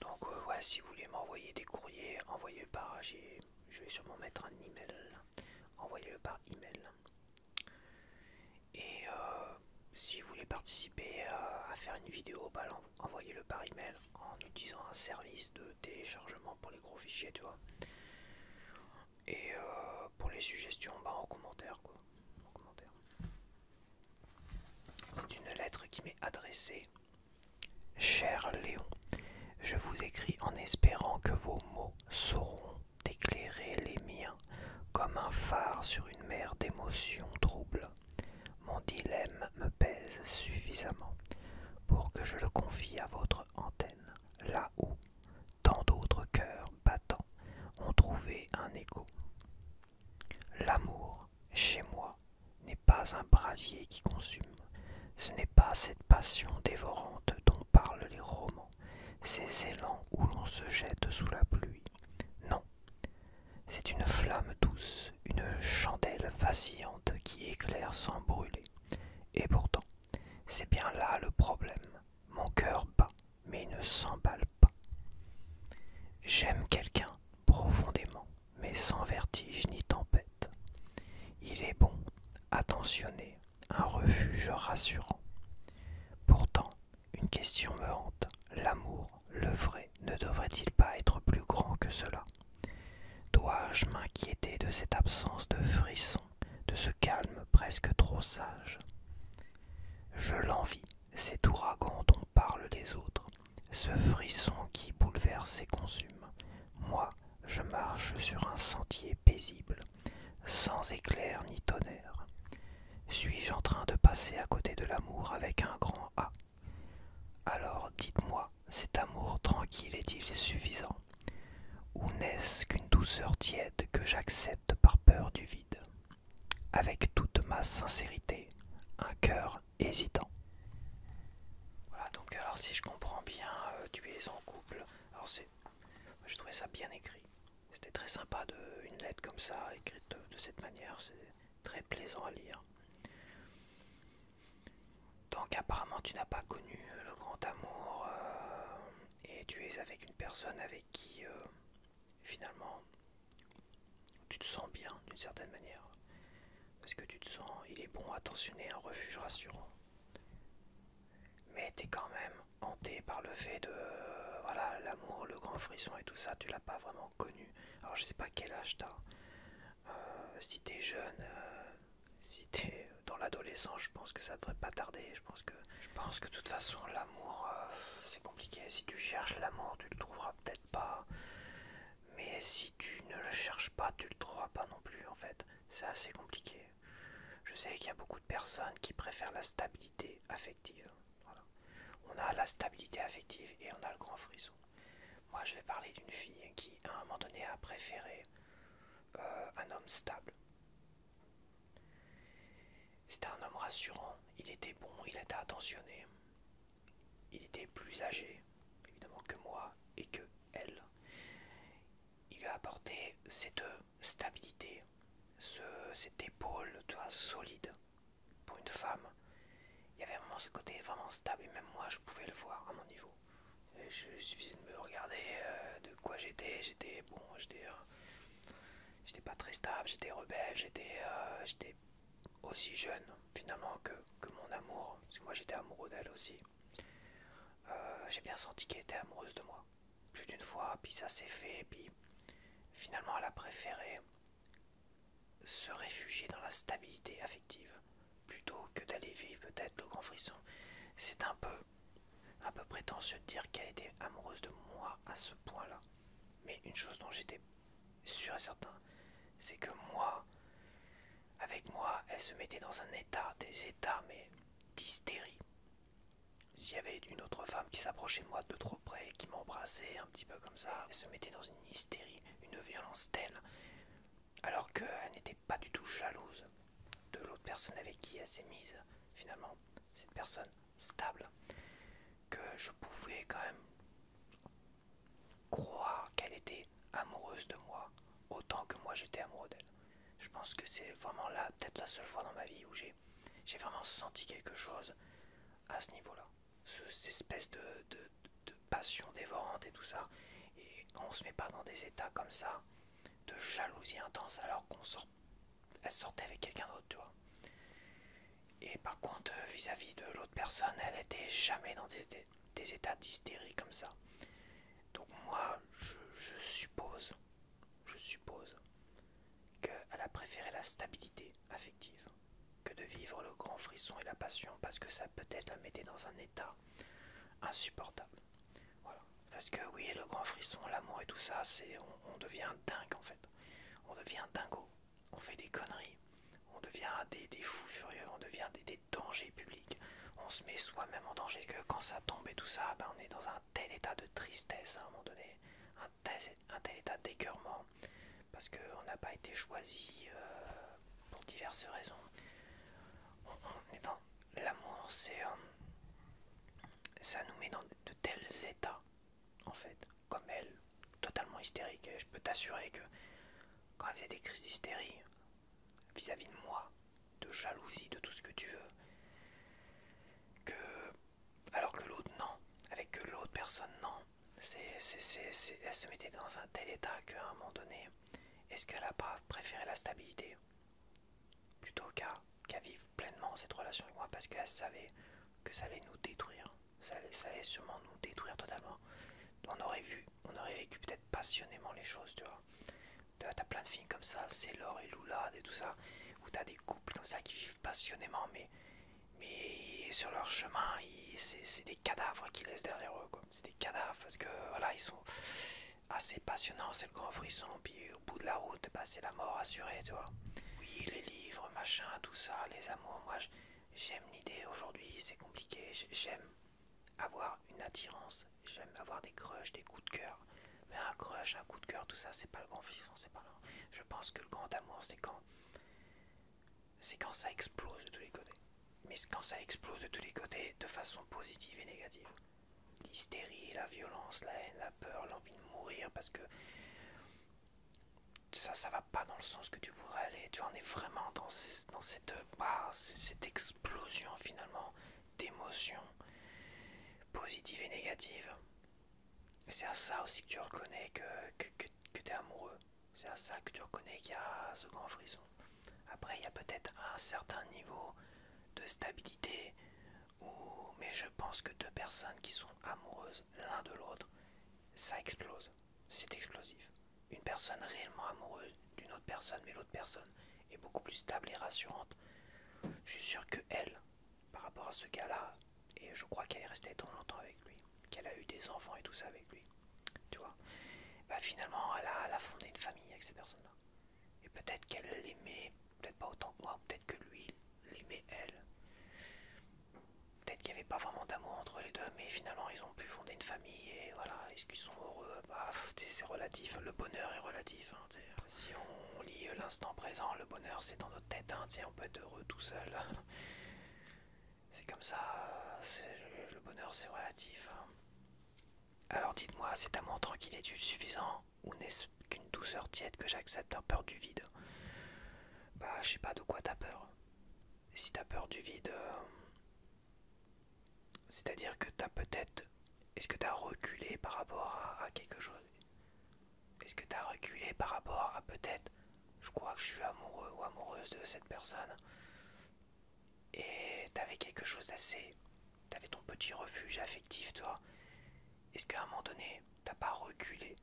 Donc ouais, si vous voulez m'envoyer des courriers, envoyez-le par... Je vais sûrement mettre un email. Envoyez-le par email. Et si vous voulez participer à faire une vidéo, bah, envoyez-le par email en utilisant un service de téléchargement pour les gros fichiers, tu vois. Et pour les suggestions, bah, en commentaire, quoi. En commentaire. C'est une lettre qui m'est adressée. Cher Léon, je vous écris en espérant que vos mots sauront éclairer les miens comme un phare sur une mer d'émotions troubles. Mon dilemme me pèse suffisamment pour que je le confie à votre antenne, là où tant d'autres cœurs battants ont trouvé un écho. L'amour, chez moi, n'est pas un brasier qui consume, ce n'est pas cette passion dévorante dont parlent les romans, ces élans où l'on se jette sous la pluie. Non, c'est une flamme douce, une chandelle vacillante qui éclaire sans brûler. Et pourtant, c'est bien là le problème. Mon cœur bat, mais il ne s'emballe pas. J'aime quelqu'un profondément, mais sans vertige ni tempête. Il est bon, attentionné, un refuge rassurant. Pourtant, une question me hante. L'amour, le vrai, ne devrait-il pas être plus grand que cela? Dois-je m'inquiéter de cette absence de frisson, de ce calme presque trop sage? Je l'envie, cet ouragan dont parlent les autres, ce frisson qui bouleverse et consume. Moi, je marche sur un sentier paisible, sans éclair ni tonnerre. Suis-je en train de passer à côté de l'amour avec un grand A? Alors dites-moi, cet amour tranquille est-il suffisant? Ou n'est-ce qu'une douceur tiède que j'accepte par peur du vide? Avec toute ma sincérité, un cœur cœur hésitant. Voilà, donc alors si je comprends bien, tu es en couple. Alors je trouvais ça bien écrit. C'était très sympa une lettre comme ça, écrite de cette manière. C'est très plaisant à lire. Donc apparemment tu n'as pas connu le grand amour et tu es avec une personne avec qui finalement tu te sens bien d'une certaine manière. Parce que tu te sens, il est bon, attentionné, un refuge rassurant. Mais tu es quand même hanté par le fait de, voilà, l'amour, le grand frisson et tout ça, tu l'as pas vraiment connu. Alors je sais pas quel âge t'as. Si t'es jeune, si t'es dans l'adolescence, je pense que ça devrait pas tarder. Je pense que de toute façon l'amour, c'est compliqué. Si tu cherches l'amour, tu le trouveras peut-être pas. Mais si tu ne le cherches pas, tu le trouveras pas non plus en fait. C'est assez compliqué. Je sais qu'il y a beaucoup de personnes qui préfèrent la stabilité affective. Voilà. On a la stabilité affective et on a le grand frisson. Moi je vais parler d'une fille qui à un moment donné a préféré un homme stable. C'était un homme rassurant, il était bon, il était attentionné, il était plus âgé évidemment que moi et que elle. Il lui a apporté cette stabilité, cette épaule, tu vois, solide pour une femme. Il y avait vraiment ce côté vraiment stable et même moi je pouvais le voir à mon niveau. Il suffisait de me regarder de quoi j'étais bon, j'étais pas très stable, j'étais rebelle, j'étais aussi jeune finalement que mon amour, parce que moi j'étais amoureux d'elle aussi. J'ai bien senti qu'elle était amoureuse de moi plus d'une fois, puis ça s'est fait, puis finalement elle a préféré se réfugier dans la stabilité affective plutôt que d'aller vivre peut-être le grand frisson. C'est un peu prétentieux de dire qu'elle était amoureuse de moi à ce point-là. Mais une chose dont j'étais sûr et certain, c'est que moi, avec moi, elle se mettait dans un état, des états, mais d'hystérie. S'il y avait une autre femme qui s'approchait de moi de trop près, qui m'embrassait un petit peu comme ça, elle se mettait dans une hystérie, une violence telle, alors qu'elle n'était pas du tout jalouse de l'autre personne avec qui elle s'est mise, finalement, cette personne stable, que je pouvais quand même croire qu'elle était amoureuse de moi, autant que moi j'étais amoureux d'elle. Je pense que c'est vraiment là, peut-être la seule fois dans ma vie où j'ai vraiment senti quelque chose à ce niveau-là. Cette espèce de passion dévorante et tout ça. Et on se met pas dans des états comme ça, de jalousie intense, alors elle sortait avec quelqu'un d'autre, tu vois. Et par contre, vis-à-vis de l'autre personne, elle était jamais dans des états d'hystérie comme ça. Donc moi, je suppose qu'elle a préféré la stabilité affective que de vivre le grand frisson et la passion, parce que ça peut-être la mettait dans un état insupportable. Voilà. Parce que oui, le grand frisson, l'amour et tout ça, on devient dingue en fait. On devient dingo. On fait des conneries. On devient des fous furieux. On devient des dangers publics. On se met soi-même en danger. Parce que quand ça tombe et tout ça, ben, on est dans un tel état de tristesse à un moment donné. Un tel état d'écœurement. Parce qu'on n'a pas été choisi pour diverses raisons. On est dans l'amour, ça nous met dans de tels états, en fait, comme elle, totalement hystérique. Et je peux t'assurer que quand elle faisait des crises d'hystérie vis-à-vis de moi, de jalousie, de tout ce que tu veux, alors que l'autre non, avec que l'autre personne non, elle se mettait dans un tel état qu'à un moment donné, est-ce qu'elle a pas préféré la stabilité plutôt qu'à vivre pleinement cette relation avec moi, parce qu'elle savait que ça allait nous détruire, ça allait sûrement nous détruire totalement. On aurait vécu peut-être passionnément les choses, tu vois. T'as plein de films comme ça, c'est Laure et Loulade et tout ça, où t'as des couples comme ça qui vivent passionnément, mais sur leur chemin, c'est des cadavres qu'ils laissent derrière eux, quoi. C'est des cadavres parce que voilà, ils sont assez passionnants, c'est le grand frisson, puis au bout de la route, bah, c'est la mort assurée, tu vois. Oui, les livres, machin, tout ça, les amours, moi j'aime l'idée aujourd'hui, c'est compliqué, j'aime avoir une attirance, j'aime avoir des crushs, des coups de cœur. Mais un crush, un coup de cœur, tout ça, c'est pas le grand frisson, c'est pas là. Je pense que le grand amour, c'est quand ça explose de tous les côtés. mais quand ça explose de tous les côtés de façon positive et négative. L'hystérie, la violence, la haine, la peur, l'envie de mourir parce que ça va pas dans le sens que tu voudrais aller. Tu en es vraiment dans cette explosion finalement d'émotions positives et négatives. Et c'est à ça aussi que tu reconnais que tu es amoureux. C'est à ça que tu reconnais qu'il y a ce grand frisson. Après, il y a peut-être un certain niveau de stabilité, mais je pense que deux personnes qui sont amoureuses l'un de l'autre, ça explose. C'est explosif. Une personne réellement amoureuse d'une autre personne, mais l'autre personne est beaucoup plus stable et rassurante. Je suis sûr que elle, par rapport à ce gars-là, et je crois qu'elle est restée tant longtemps avec lui, qu'elle a eu des enfants et tout ça avec lui, tu vois, bah finalement elle a fondé une famille avec ces personnes-là. Et peut-être qu'elle l'aimait, peut-être pas autant que moi, peut-être que lui l'aimait elle. Peut-être qu'il n'y avait pas vraiment d'amour entre les deux, mais finalement ils ont pu fonder une famille et voilà, est-ce qu'ils sont heureux? Bah c'est relatif, le bonheur est relatif. Hein, si on lit l'instant présent, le bonheur c'est dans notre tête, hein, on peut être heureux tout seul. C'est comme ça, le bonheur c'est relatif. Hein. Alors dites-moi, cet amour tranquille est-il suffisant ou n'est-ce qu'une douceur tiède que j'accepte par peur du vide? Bah je sais pas de quoi t'as peur. Si t'as peur du vide, c'est-à-dire que t'as peut-être... Est-ce que t'as reculé par rapport à quelque chose? Est-ce que t'as reculé par rapport à peut-être... Je crois que je suis amoureux ou amoureuse de cette personne. Et t'avais quelque chose d'assez... T'avais ton petit refuge affectif, toi. Est-ce qu'à un moment donné, t'as pas reculé?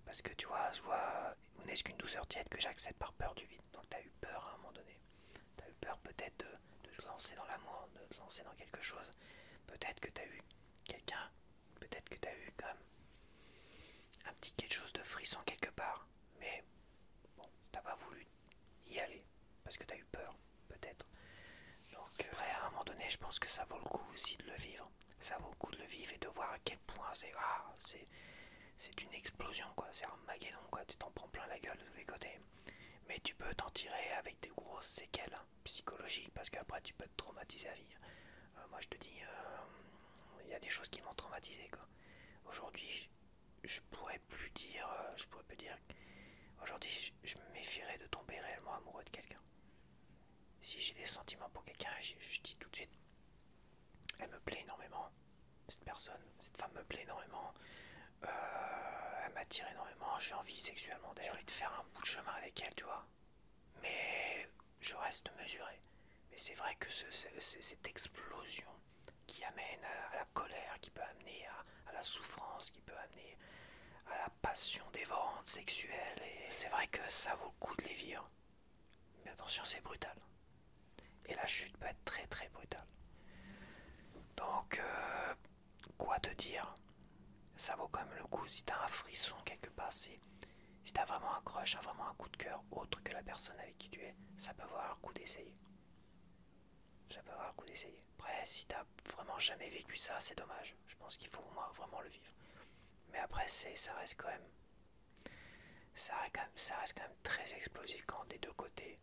Parce que tu vois, je vois... Ou n'est-ce qu'une douceur tiède que j'accepte par peur du vide? Donc t'as eu peur à un moment donné. T'as eu peur peut-être de te lancer dans l'amour, de te lancer dans quelque chose. Peut-être que t'as eu quelqu'un, peut-être que t'as eu quand même un petit quelque chose de frisson quelque part, mais bon, t'as pas voulu y aller parce que t'as eu peur, peut-être. Donc, ouais, à un moment donné, je pense que ça vaut le coup aussi de le vivre. Ça vaut le coup de le vivre et de voir à quel point c'est une explosion, quoi. C'est un Maguédon, quoi. Tu t'en prends plein la gueule de tous les côtés. Mais tu peux t'en tirer avec des grosses séquelles psychologiques parce qu'après tu peux te traumatiser à vie. Moi je te dis, il y a des choses qui m'ont traumatisé, quoi. Aujourd'hui, je pourrais plus dire, aujourd'hui je me méfierais de tomber réellement amoureux de quelqu'un. Si j'ai des sentiments pour quelqu'un, je dis tout de suite, elle me plaît énormément, cette personne, cette femme me plaît énormément, elle m'attire énormément, j'ai envie sexuellement d'elle, j'ai envie de faire un bout de chemin avec elle, tu vois. Mais je reste mesuré. Mais c'est vrai que cette explosion qui amène à la colère, qui peut amener à la souffrance, qui peut amener à la passion dévorante sexuelle, et c'est vrai que ça vaut le coup de les vivre. Mais attention, c'est brutal. Et la chute peut être très très brutale. Donc, quoi te dire? Ça vaut quand même le coup si t'as un frisson quelque part. Si t'as vraiment un crush, vraiment un coup de cœur autre que la personne avec qui tu es, ça peut valoir le coup d'essayer. Ça peut avoir le coup d'essayer. Après, si t'as vraiment jamais vécu ça, c'est dommage. Je pense qu'il faut au moins vraiment le vivre. Mais après, ça reste quand même, ça reste quand même très explosif quand des deux côtés,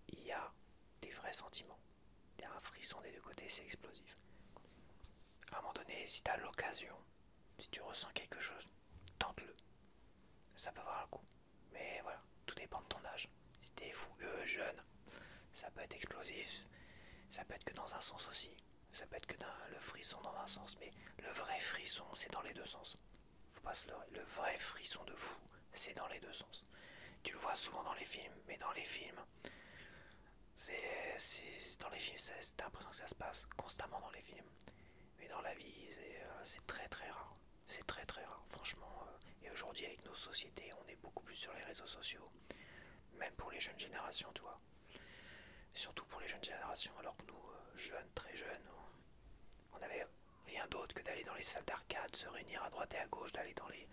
il y a des vrais sentiments. Il y a un frisson des deux côtés, c'est explosif. À un moment donné, si t'as l'occasion, si tu ressens quelque chose, tente-le. Ça peut avoir le coup. Mais voilà, tout dépend de ton âge. Si t'es fougueux, jeune, ça peut être explosif. Ça peut être que dans un sens aussi. Ça peut être que le frisson dans un sens. Mais le vrai frisson, c'est dans les deux sens. Faut pas se leurrer. Le vrai frisson de fou, c'est dans les deux sens. Tu le vois souvent dans les films, mais dans les films, dans les films, t'as l'impression que ça se passe constamment dans les films. Mais dans la vie, c'est très très rare. C'est très très rare, franchement. Et aujourd'hui, avec nos sociétés, on est beaucoup plus sur les réseaux sociaux. Même pour les jeunes générations, tu vois. Surtout pour les jeunes générations, alors que nous, jeunes, très jeunes, on n'avait rien d'autre que d'aller dans les salles d'arcade, se réunir à droite et à gauche, d'aller dans les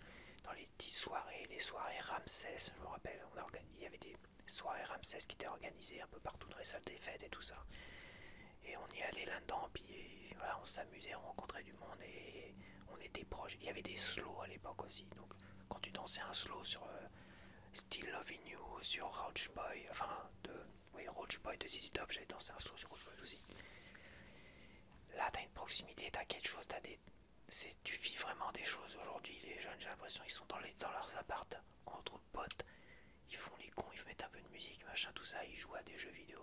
petites soirées, les soirées Ramsès, je me rappelle, il y avait des soirées Ramsès qui étaient organisées un peu partout dans les salles des fêtes et tout ça. Et on y allait là-dedans, puis voilà, on s'amusait, on rencontrait du monde et on était proches. Il y avait des slows à l'époque aussi, donc quand tu dansais un slow sur Still Loving You, sur Roach Boy, enfin, Roach Boy de ZZ Top, j'avais dansé un slow sur Roach Boy aussi. Là, t'as une proximité, t'as quelque chose, tu vis vraiment des choses aujourd'hui. Les jeunes, j'ai l'impression, ils sont dans leurs apparts, entre potes, ils font les cons, ils mettent un peu de musique, machin, tout ça, ils jouent à des jeux vidéo,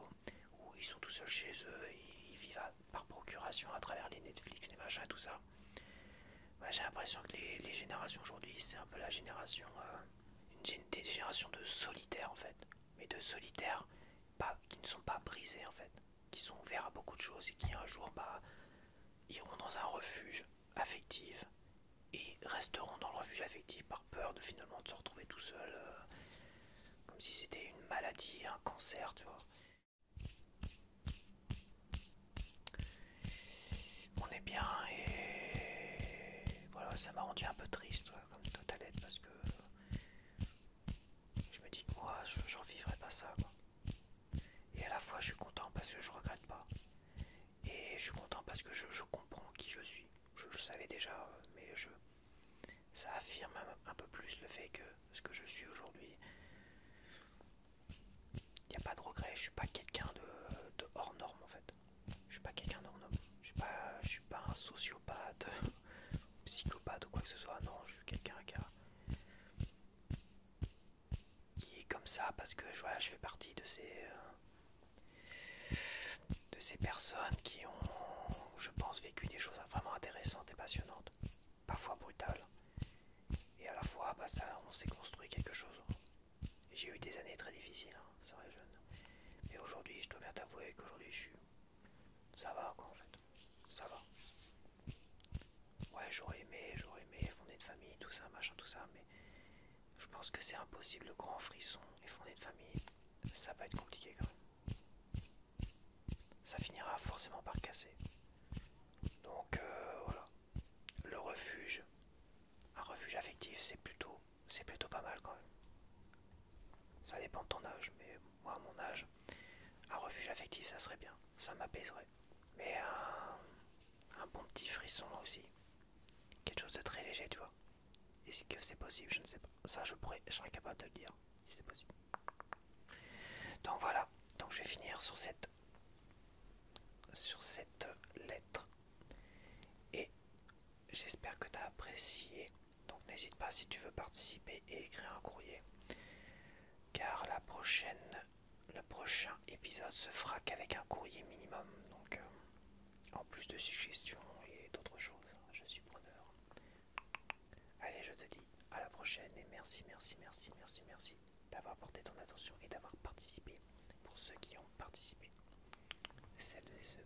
ou ils sont tout seuls chez eux, et ils vivent par procuration à travers les Netflix, les machins, tout ça. Bah, j'ai l'impression que les générations aujourd'hui, c'est un peu la génération, des générations de solitaires en fait, mais de solitaires qui ne sont pas brisés en fait, qui sont ouverts à beaucoup de choses et qui un jour iront dans un refuge affectif et resteront dans le refuge affectif par peur de finalement de se retrouver tout seul, comme si c'était une maladie, un cancer, tu vois. On est bien et voilà, ça m'a rendu un peu triste comme totalette parce que je me dis que moi je revivrai pas ça quoi. Et à la fois je suis content parce que je regrette pas. Et je suis content parce que je comprends qui je suis. Je le savais déjà, mais ça affirme un peu plus le fait que ce que je suis aujourd'hui, il n'y a pas de regret. Je suis pas quelqu'un de hors norme en fait. Je suis pas quelqu'un d'hors norme. Je suis pas un sociopathe, psychopathe ou quoi que ce soit. Non, je suis quelqu'un qui est comme ça parce que voilà, je fais partie de ces personnes qui ont, je pense, vécu des choses vraiment intéressantes et passionnantes, parfois brutales. Et à la fois, on s'est construit quelque chose. Et j'ai eu des années très difficiles, hein, c'est vrai jeune. Mais aujourd'hui, je dois bien t'avouer qu'aujourd'hui, ça va quoi en fait. Ça va. Ouais, j'aurais aimé fonder une famille, tout ça, machin, tout ça, mais je pense que c'est impossible. Le grand frisson et fonder une famille, ça va être compliqué quand même. Ça finira forcément par casser. Donc voilà. Le refuge, un refuge affectif, c'est plutôt pas mal quand même. Ça dépend de ton âge, mais moi à mon âge, un refuge affectif ça serait bien, ça m'apaiserait. Mais un bon petit frisson aussi, quelque chose de très léger, tu vois. Est-ce que c'est possible? Je ne sais pas. Ça, je serais capable de le dire, si c'est possible. Donc voilà, donc je vais finir sur cette lettre. Et j'espère que tu as apprécié. Donc n'hésite pas si tu veux participer et écrire un courrier. Car le prochain épisode se fera qu'avec un courrier minimum. Donc en plus de suggestions et d'autres choses, je suis preneur. Allez, je te dis à la prochaine et merci, merci, merci, merci, merci d'avoir porté ton attention et d'avoir participé. Pour ceux qui ont participé, celles et ceux